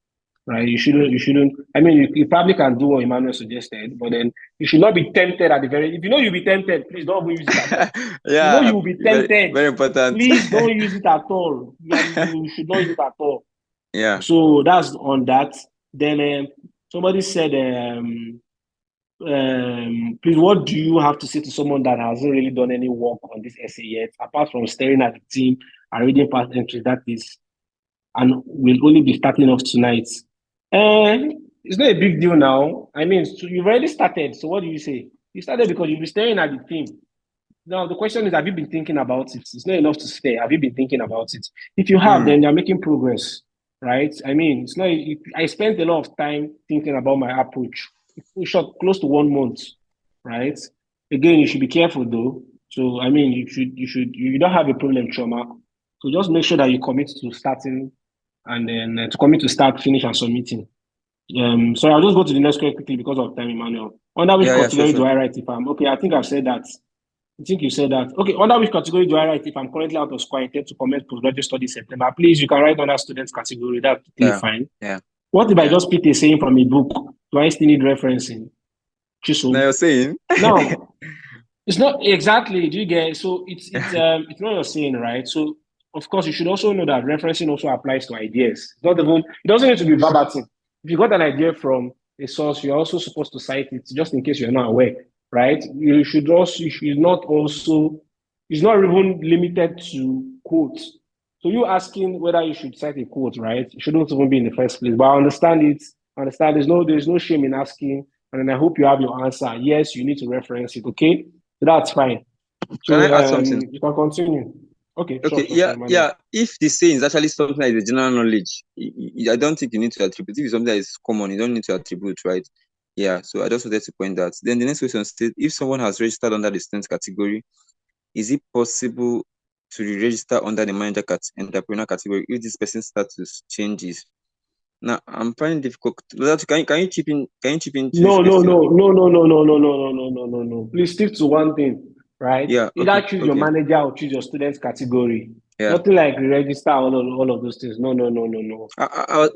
Right? You shouldn't. I mean, you probably can do what Emmanuel suggested, but then you should not be tempted at the very. If you know you'll be tempted, please don't use it at all. You know Yeah, you will be tempted. very important. Please don't use it at all. You should not use it at all. Yeah. So that's on that. Then somebody said, please, what do you have to say to someone that hasn't really done any work on this essay yet, apart from staring at the team and reading past entries? That is, and will only be starting off tonight. It's not a big deal now. I mean, so you've already started. So what do you say? You started because you'll be staring at the team. Now the question is, have you been thinking about it? It's not enough to stare. Have you been thinking about it? If you have, then you're making progress, right? I mean, it's not. I spent a lot of time thinking about my approach. We shot close to 1 month, right? Again, you should be careful though. So I mean, you don't have a problem, trauma. So just make sure that you commit to starting, and then to commit to start, finish, and submitting. So I'll just go to the next question quickly because of time, Emmanuel. Under which category do I write if I'm okay? I think I've said that. I think you said that. Okay, under which category do I write if I'm currently out of school, I intend to commence postgraduate studies September? Please, you can write under students category. That's totally fine. Yeah. What if I just pick a saying from a book? Do I still need referencing? Now you're saying? No, it's not exactly. Do you get? So it's it's not your saying, right? So of course you should also know that referencing also applies to ideas. It's not even. It doesn't need to be verbatim. If you got an idea from a source, you're also supposed to cite it just in case you're not aware, right? You should not also. It's not even limited to quotes. So you asking whether you should cite a quote, right? It shouldn't even be in the first place. But I understand it. I understand there's no shame in asking, and then I hope you have your answer. Yes, you need to reference it. Okay. So that's fine. So Can I add something? you can continue. Okay. Okay. Sure, yeah. If the saying is actually something that is a general knowledge, I don't think you need to attribute. If it's something that is common, you don't need to attribute, right? Yeah, so I just wanted to point that. Then the next question states, if someone has registered under the student category, is it possible to re-register under the manager entrepreneur category if this person's status changes? Now, I'm finding difficult. Can you chip in? Can you chip into this No, no, question? no, no, no, no, no, no, no, no, no, no, no, no. Please stick to one thing, right? Yeah. Either choose your manager or choose your student category. Yeah. Nothing like re-register all of those things. No, no, no, no, no.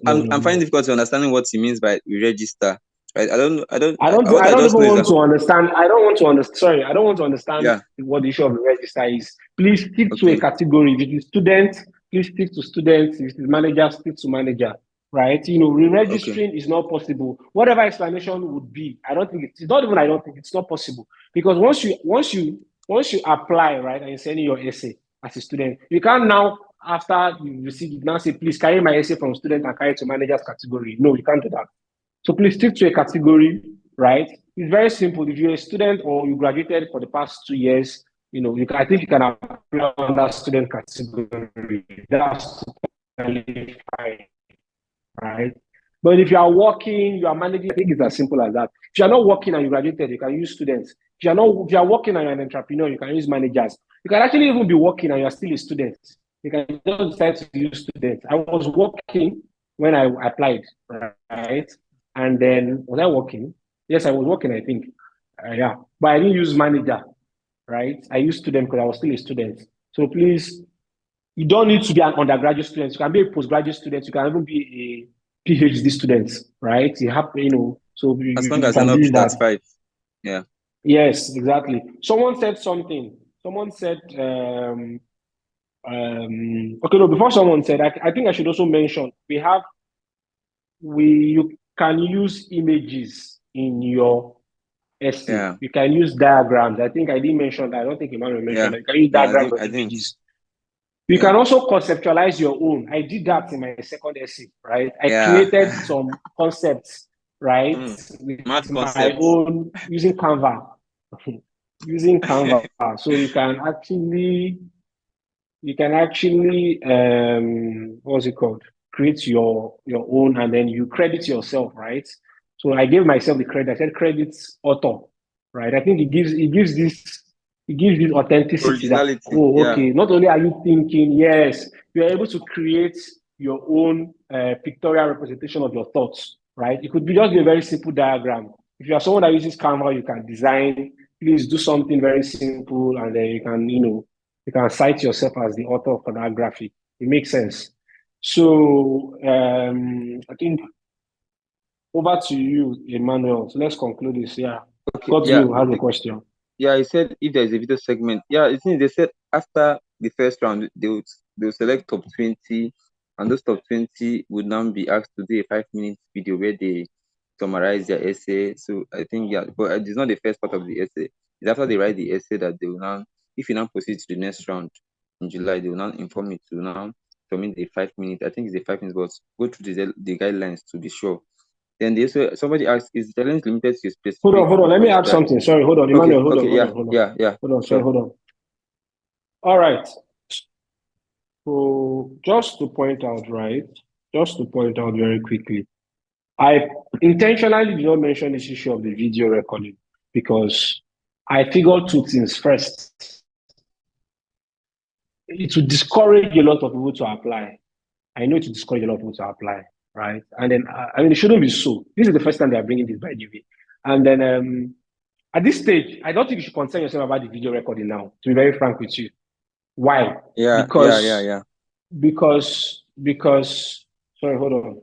I'm finding difficult to understanding what he means by re-register. Right? I don't. I don't What I just know even is want that. to understand. I don't want to understand. Sorry, I don't want to understand Yeah. what the issue of the register is. Please stick to a Okay. category. If it is student, please stick to students. If it is manager, stick to manager. Right? You know, re-registering is not possible. Whatever explanation would be, I don't think it's not even. I don't think it's not possible because once you apply, right, and you send in your essay as a student, you can't now after you receive it now say, please carry my essay from student and carry it to manager's category. No, you can't do that. So please stick to a category, right? It's very simple. If you're a student or you graduated for the past 2 years, you know, I think you can apply under student category. That's totally fine, right? But if you are working, you are managing, I think it's as simple as that. If you are not working and you graduated, you can use students. If you are working and you're an entrepreneur, you can use managers. You can actually even be working and you're still a student. You can just decide to use students. I was working when I applied, right? And then, was I working? Yes, I was working, I think. Yeah. But I didn't use manager, right? I used student because I was still a student. So please, you don't need to be an undergraduate student. You can be a postgraduate student. You can even be a PhD student, right? You have, you know, so As you long as they're can not do that. 35. Yeah. Yes, exactly. Someone said something. Someone said, okay, no, before someone said, I think I should also mention, you can use images in your essay. Yeah. You can use diagrams. I think I didn't mention that. I don't think Emmanuel mentioned that. You can use diagrams or I didn't. images. You can also conceptualize your own. I did that in my second essay, right? I created some concepts, right? With Mad my concepts. own using Canva. Using Canva. So you can actually what's it called? Create your own and then you credit yourself, right? So I gave myself the credit. I said credits author, right? I think it gives this authenticity that, Originality. oh, Yeah. okay, not only are you thinking, yes, you're able to create your own pictorial representation of your thoughts, right? It could be just be a very simple diagram. If you are someone that uses Canva, you can design, please do something very simple and then you can, you can cite yourself as the author of that graphic. It makes sense. So I think over to you, Emmanuel. So let's conclude this. Yeah. Okay. Got Yeah. you have a question. Yeah, he said if there's a video segment. Yeah, it seems they said after the first round they'll select top 20, and those top 20 would now be asked to do a 5 minute video where they summarize their essay. So I think but it's not the first part of the essay. It's after they write the essay that they will now, if you now proceed to the next round in July, they will now inform you to now submit the 5 minutes. I think it's the 5 minutes, but go through the guidelines to be sure. Then they also somebody asked, is the challenge limited to a specific? Hold on. Let me add something. Sorry, hold on, Emmanuel. Hold on. Yeah. Hold on. Sorry, hold on. All right. So just to point out, right? Just to point out very quickly, I intentionally did not mention this issue of the video recording because I figured two things. First, it would discourage a lot of people to apply. I know it would discourage a lot of people to apply, right? And then, I mean, it shouldn't be so. This is the first time they are bringing this, by the way. And then, at this stage, I don't think you should concern yourself about the video recording now, to be very frank with you. Why? Yeah. Because, sorry, hold on.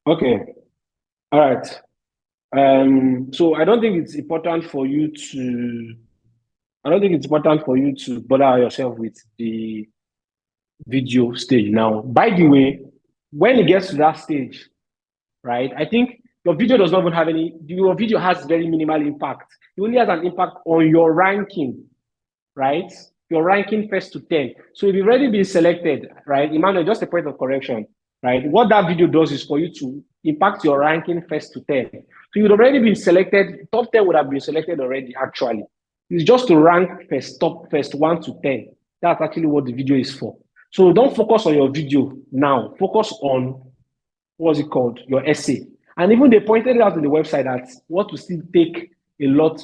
Okay. All right. So I don't think it's important for you to bother yourself with the video stage now. By the way, when it gets to that stage, right, I think your video does not even have your video has very minimal impact. It only has an impact on your ranking, right? You're ranking first to 10. So if you've already been selected, right, Emmanuel, just a point of correction, right? What that video does is for you to impact your ranking first to 10. So you'd already been selected, top 10 would have been selected already, actually. It's just to rank first 1 to 10. That's actually what the video is for. So don't focus on your video now. Focus on, what's it called? Your essay. And even they pointed out on the website that what will still take what will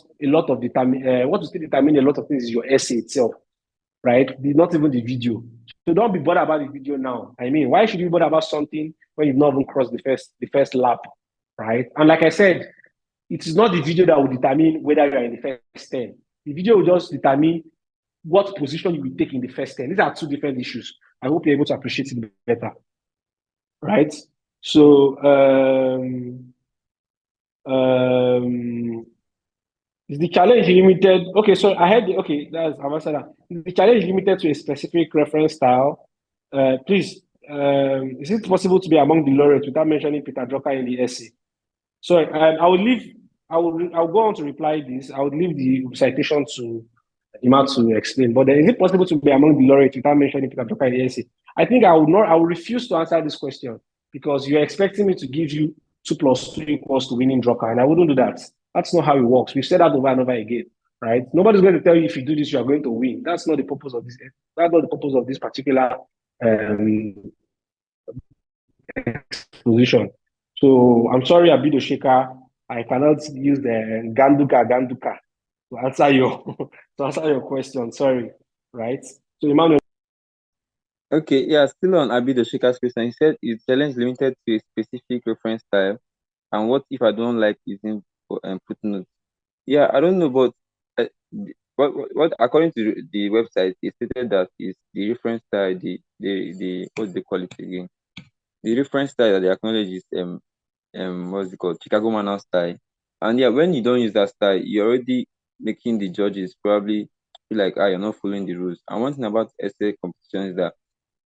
still determine a lot of things is your essay itself, right? Not even the video. So don't be bothered about the video now. I mean, why should you be bothered about something when you've not even crossed the first lap, right? And like I said, it is not the video that will determine whether you are in the first 10. The video will just determine what position you will take in the first 10. These are two different issues. I hope you're able to appreciate it better, right? So, is the challenge limited? Okay, so I had that's Ambassador. Is the challenge limited to a specific reference style? Please, is it possible to be among the laureates without mentioning Peter Drucker in the essay? So I'll go on to reply this. I would leave the citation to Ima to explain. But is it possible to be among the laureates without mentioning Peter Drucker in the essay? I think I will refuse to answer this question because you're expecting me to give you 2 + 2 = winning Drucker, and I wouldn't do that. That's not how it works. We've said that over and over again, right? Nobody's going to tell you if you do this, you are going to win. That's not the purpose of this. That's not the purpose of this particular exposition. So I'm sorry, Abido Sheka, I cannot use the Ganduka to answer your question. Sorry, right? So Emmanuel. Okay, yeah, still on Abido Sheka's question. He said is challenge limited to a specific reference style, and what if I don't like using footnotes? Yeah, I don't know, but what according to the website, it stated that is the reference style, the what's the quality again? The reference style that they acknowledge is what's it called, Chicago Manual style. And yeah, when you don't use that style, you're already making the judges probably feel like, you're not following the rules. And one thing about essay competition is that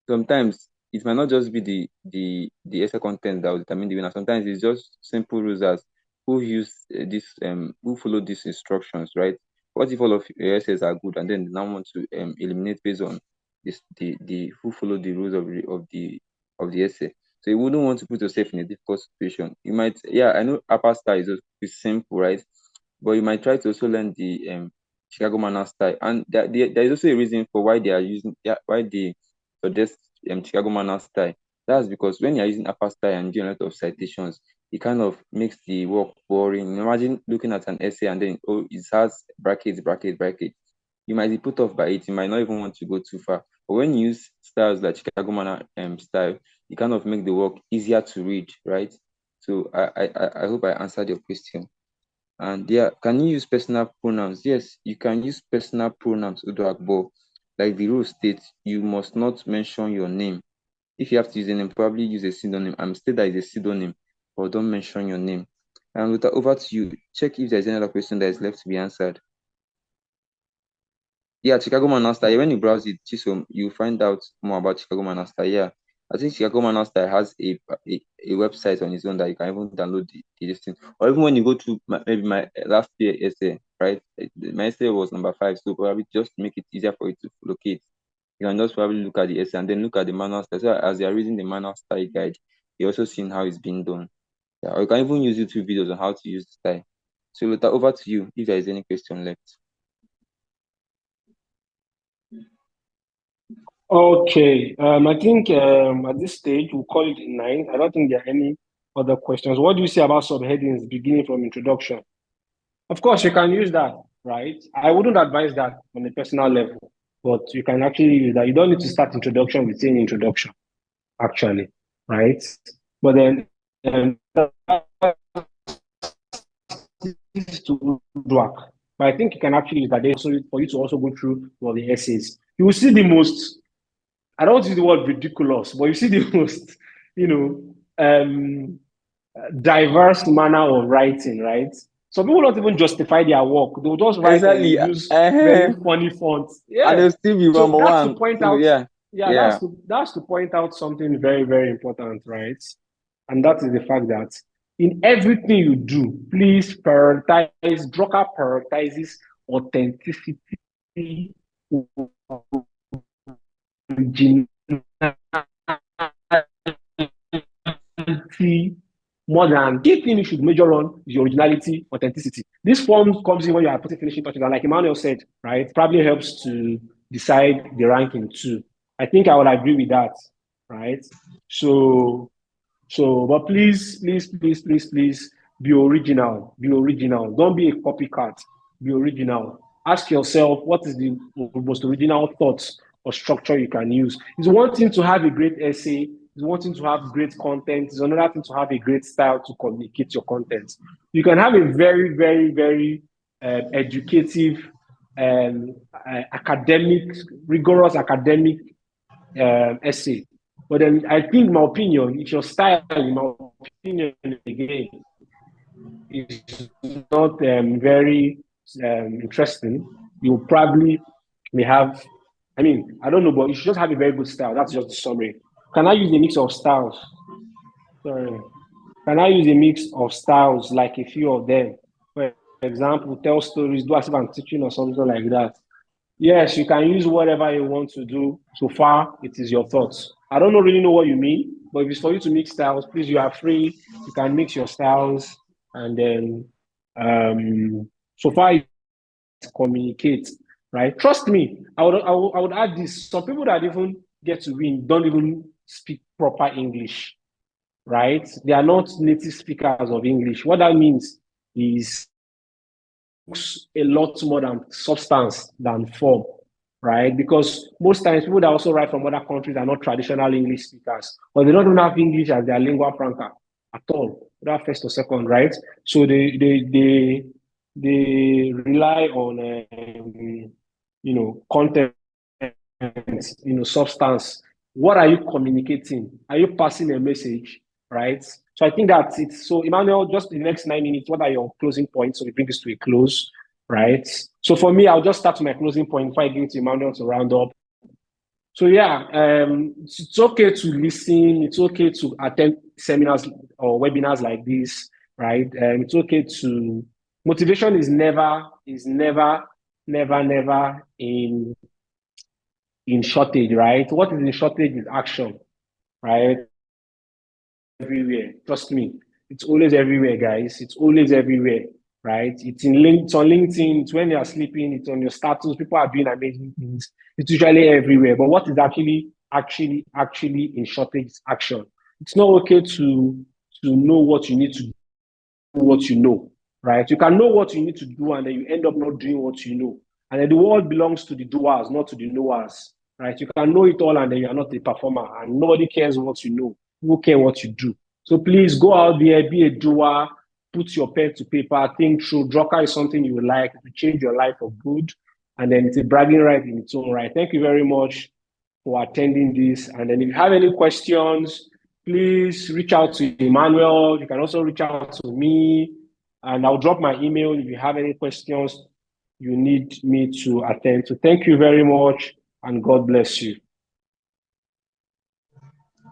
sometimes it might not just be the essay content that will determine the winner. Sometimes it's just simple rules as who follow these instructions, right? What if all of your essays are good and then they now want to eliminate based on the who follow the rules of the essay? So you wouldn't want to put yourself in a difficult situation. You might, I know upper style is simple, right? But you might try to also learn the Chicago Manual style, and there is also a reason for why they are using why they suggest Chicago Manual style. That's because when you're using upper style and doing a lot of citations, it kind of makes the work boring. Imagine looking at an essay and then it has brackets. You might be put off by it. You might not even want to go too far. But when you use styles like Chicago Manual style, it kind of make the work easier to read, right? So I hope I answered your question. And yeah, can you use personal pronouns? Yes, you can use personal pronouns, Uduakbo. Like the rule states, you must not mention your name. If you have to use a name, probably use a pseudonym. I'm still that is a pseudonym, but don't mention your name. And with that, over to you. Check if there's any other question that is left to be answered. Yeah, Chicago Manual style. When you browse it, Chisom, you find out more about Chicago Manual style. Yeah, I think Chicago Manual style has a website on its own that you can even download the listing. Or even when you go to maybe my last year essay, right? My essay was number 5, so probably just to make it easier for you to locate, you can just probably look at the essay and then look at the manual style. So as you are reading the manual style guide, you're also seeing how it's being done. Yeah, or you can even use YouTube videos on how to use the style. So Lota, over to you if there is any question left. Okay, I think at this stage we'll call it 9. I don't think there are any other questions. What do you say about subheadings beginning from introduction? Of course, you can use that, right? I wouldn't advise that on a personal level, but you can actually use that. You don't need to start introduction with saying introduction, actually, right? But then to Druck. But I think you can actually use that also for you to also go through all the essays. You will see the most, I don't use the word ridiculous, but you see the most, diverse manner of writing, right? Some people don't even justify their work. They'll just write and use very funny fonts. Yeah. And they'll still be so number that's one. To point So, out, that's to point out something very, very important, right? And that is the fact that in everything you do, please prioritize. Drucker prioritizes authenticity originality more than key thing you should measure on is your originality, authenticity. This form comes in when you are putting finishing touches, and like Emmanuel said, right, probably helps to decide the ranking too. I think I would agree with that, right? But please be original. Be original. Don't be a copycat. Be original. Ask yourself what is the most original thoughts or structure you can use. It's one thing to have a great essay. It's one thing to have great content. It's another thing to have a great style to communicate your content. You can have a very educative, academic, rigorous academic essay. But then I think, my opinion, if your style, in my opinion, again, is not very interesting, you probably may have, I mean, I don't know, but you should just have a very good style. That's just the summary. Can I use a mix of styles? Sorry. Can I use a mix of styles, like a few of them? For example, tell stories, do as if I'm teaching or something like that. Yes, you can use whatever you want to do. So far, it is your thoughts. I don't really know what you mean, but if it's for you to mix styles, please, you are free. You can mix your styles, and then so far, communicate, right? Trust me, I would add this. Some people that even get to win don't even speak proper English, right? They are not native speakers of English. What that means is a lot more than substance than form, right? Because most times people that also write from other countries are not traditional English speakers, or they don't even have English as their lingua franca at all, whether first or second, right? So they rely on content, substance. What are you communicating? Are you passing a message, right? So I think that's it. So Emmanuel, just in the next 9 minutes, what are your closing points? So we bring this to a close, right? So for me, I'll just start with my closing point before I give it to Emmanuel to round up. So yeah, it's okay to listen. It's okay to attend seminars or webinars like this, right? It's okay to, motivation is never in shortage, right? What is in shortage is action, right? Everywhere. Trust me, it's always everywhere, guys. It's always everywhere, right? It's on LinkedIn. It's when you are sleeping. It's on your status. People are doing amazing things. It's usually everywhere. But what is actually in shortage is action. It's not okay to know what you need to do, what you know, right? You can know what you need to do, and then you end up not doing what you know. And then the world belongs to the doers, not to the knowers, right? You can know it all, and then you are not a performer, and nobody cares what you know. People care what you do. So please go out there, be a doer, put your pen to paper, think through. Drucker is something you would like to change your life for good, and then it's a bragging right in its own right. Thank you very much for attending this. And then if you have any questions, please reach out to Emmanuel. You can also reach out to me, and I'll drop my email if you have any questions you need me to attend to. Thank you very much, and God bless you.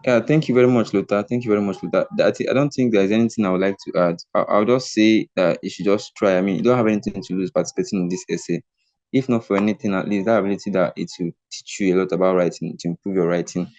Yeah, thank you very much, Lota. Thank you very much, Lota. I don't think there's anything I would like to add. I'll just say that you should just try. I mean, you don't have anything to lose participating in this essay. If not for anything, at least that ability that it will teach you a lot about writing, to improve your writing.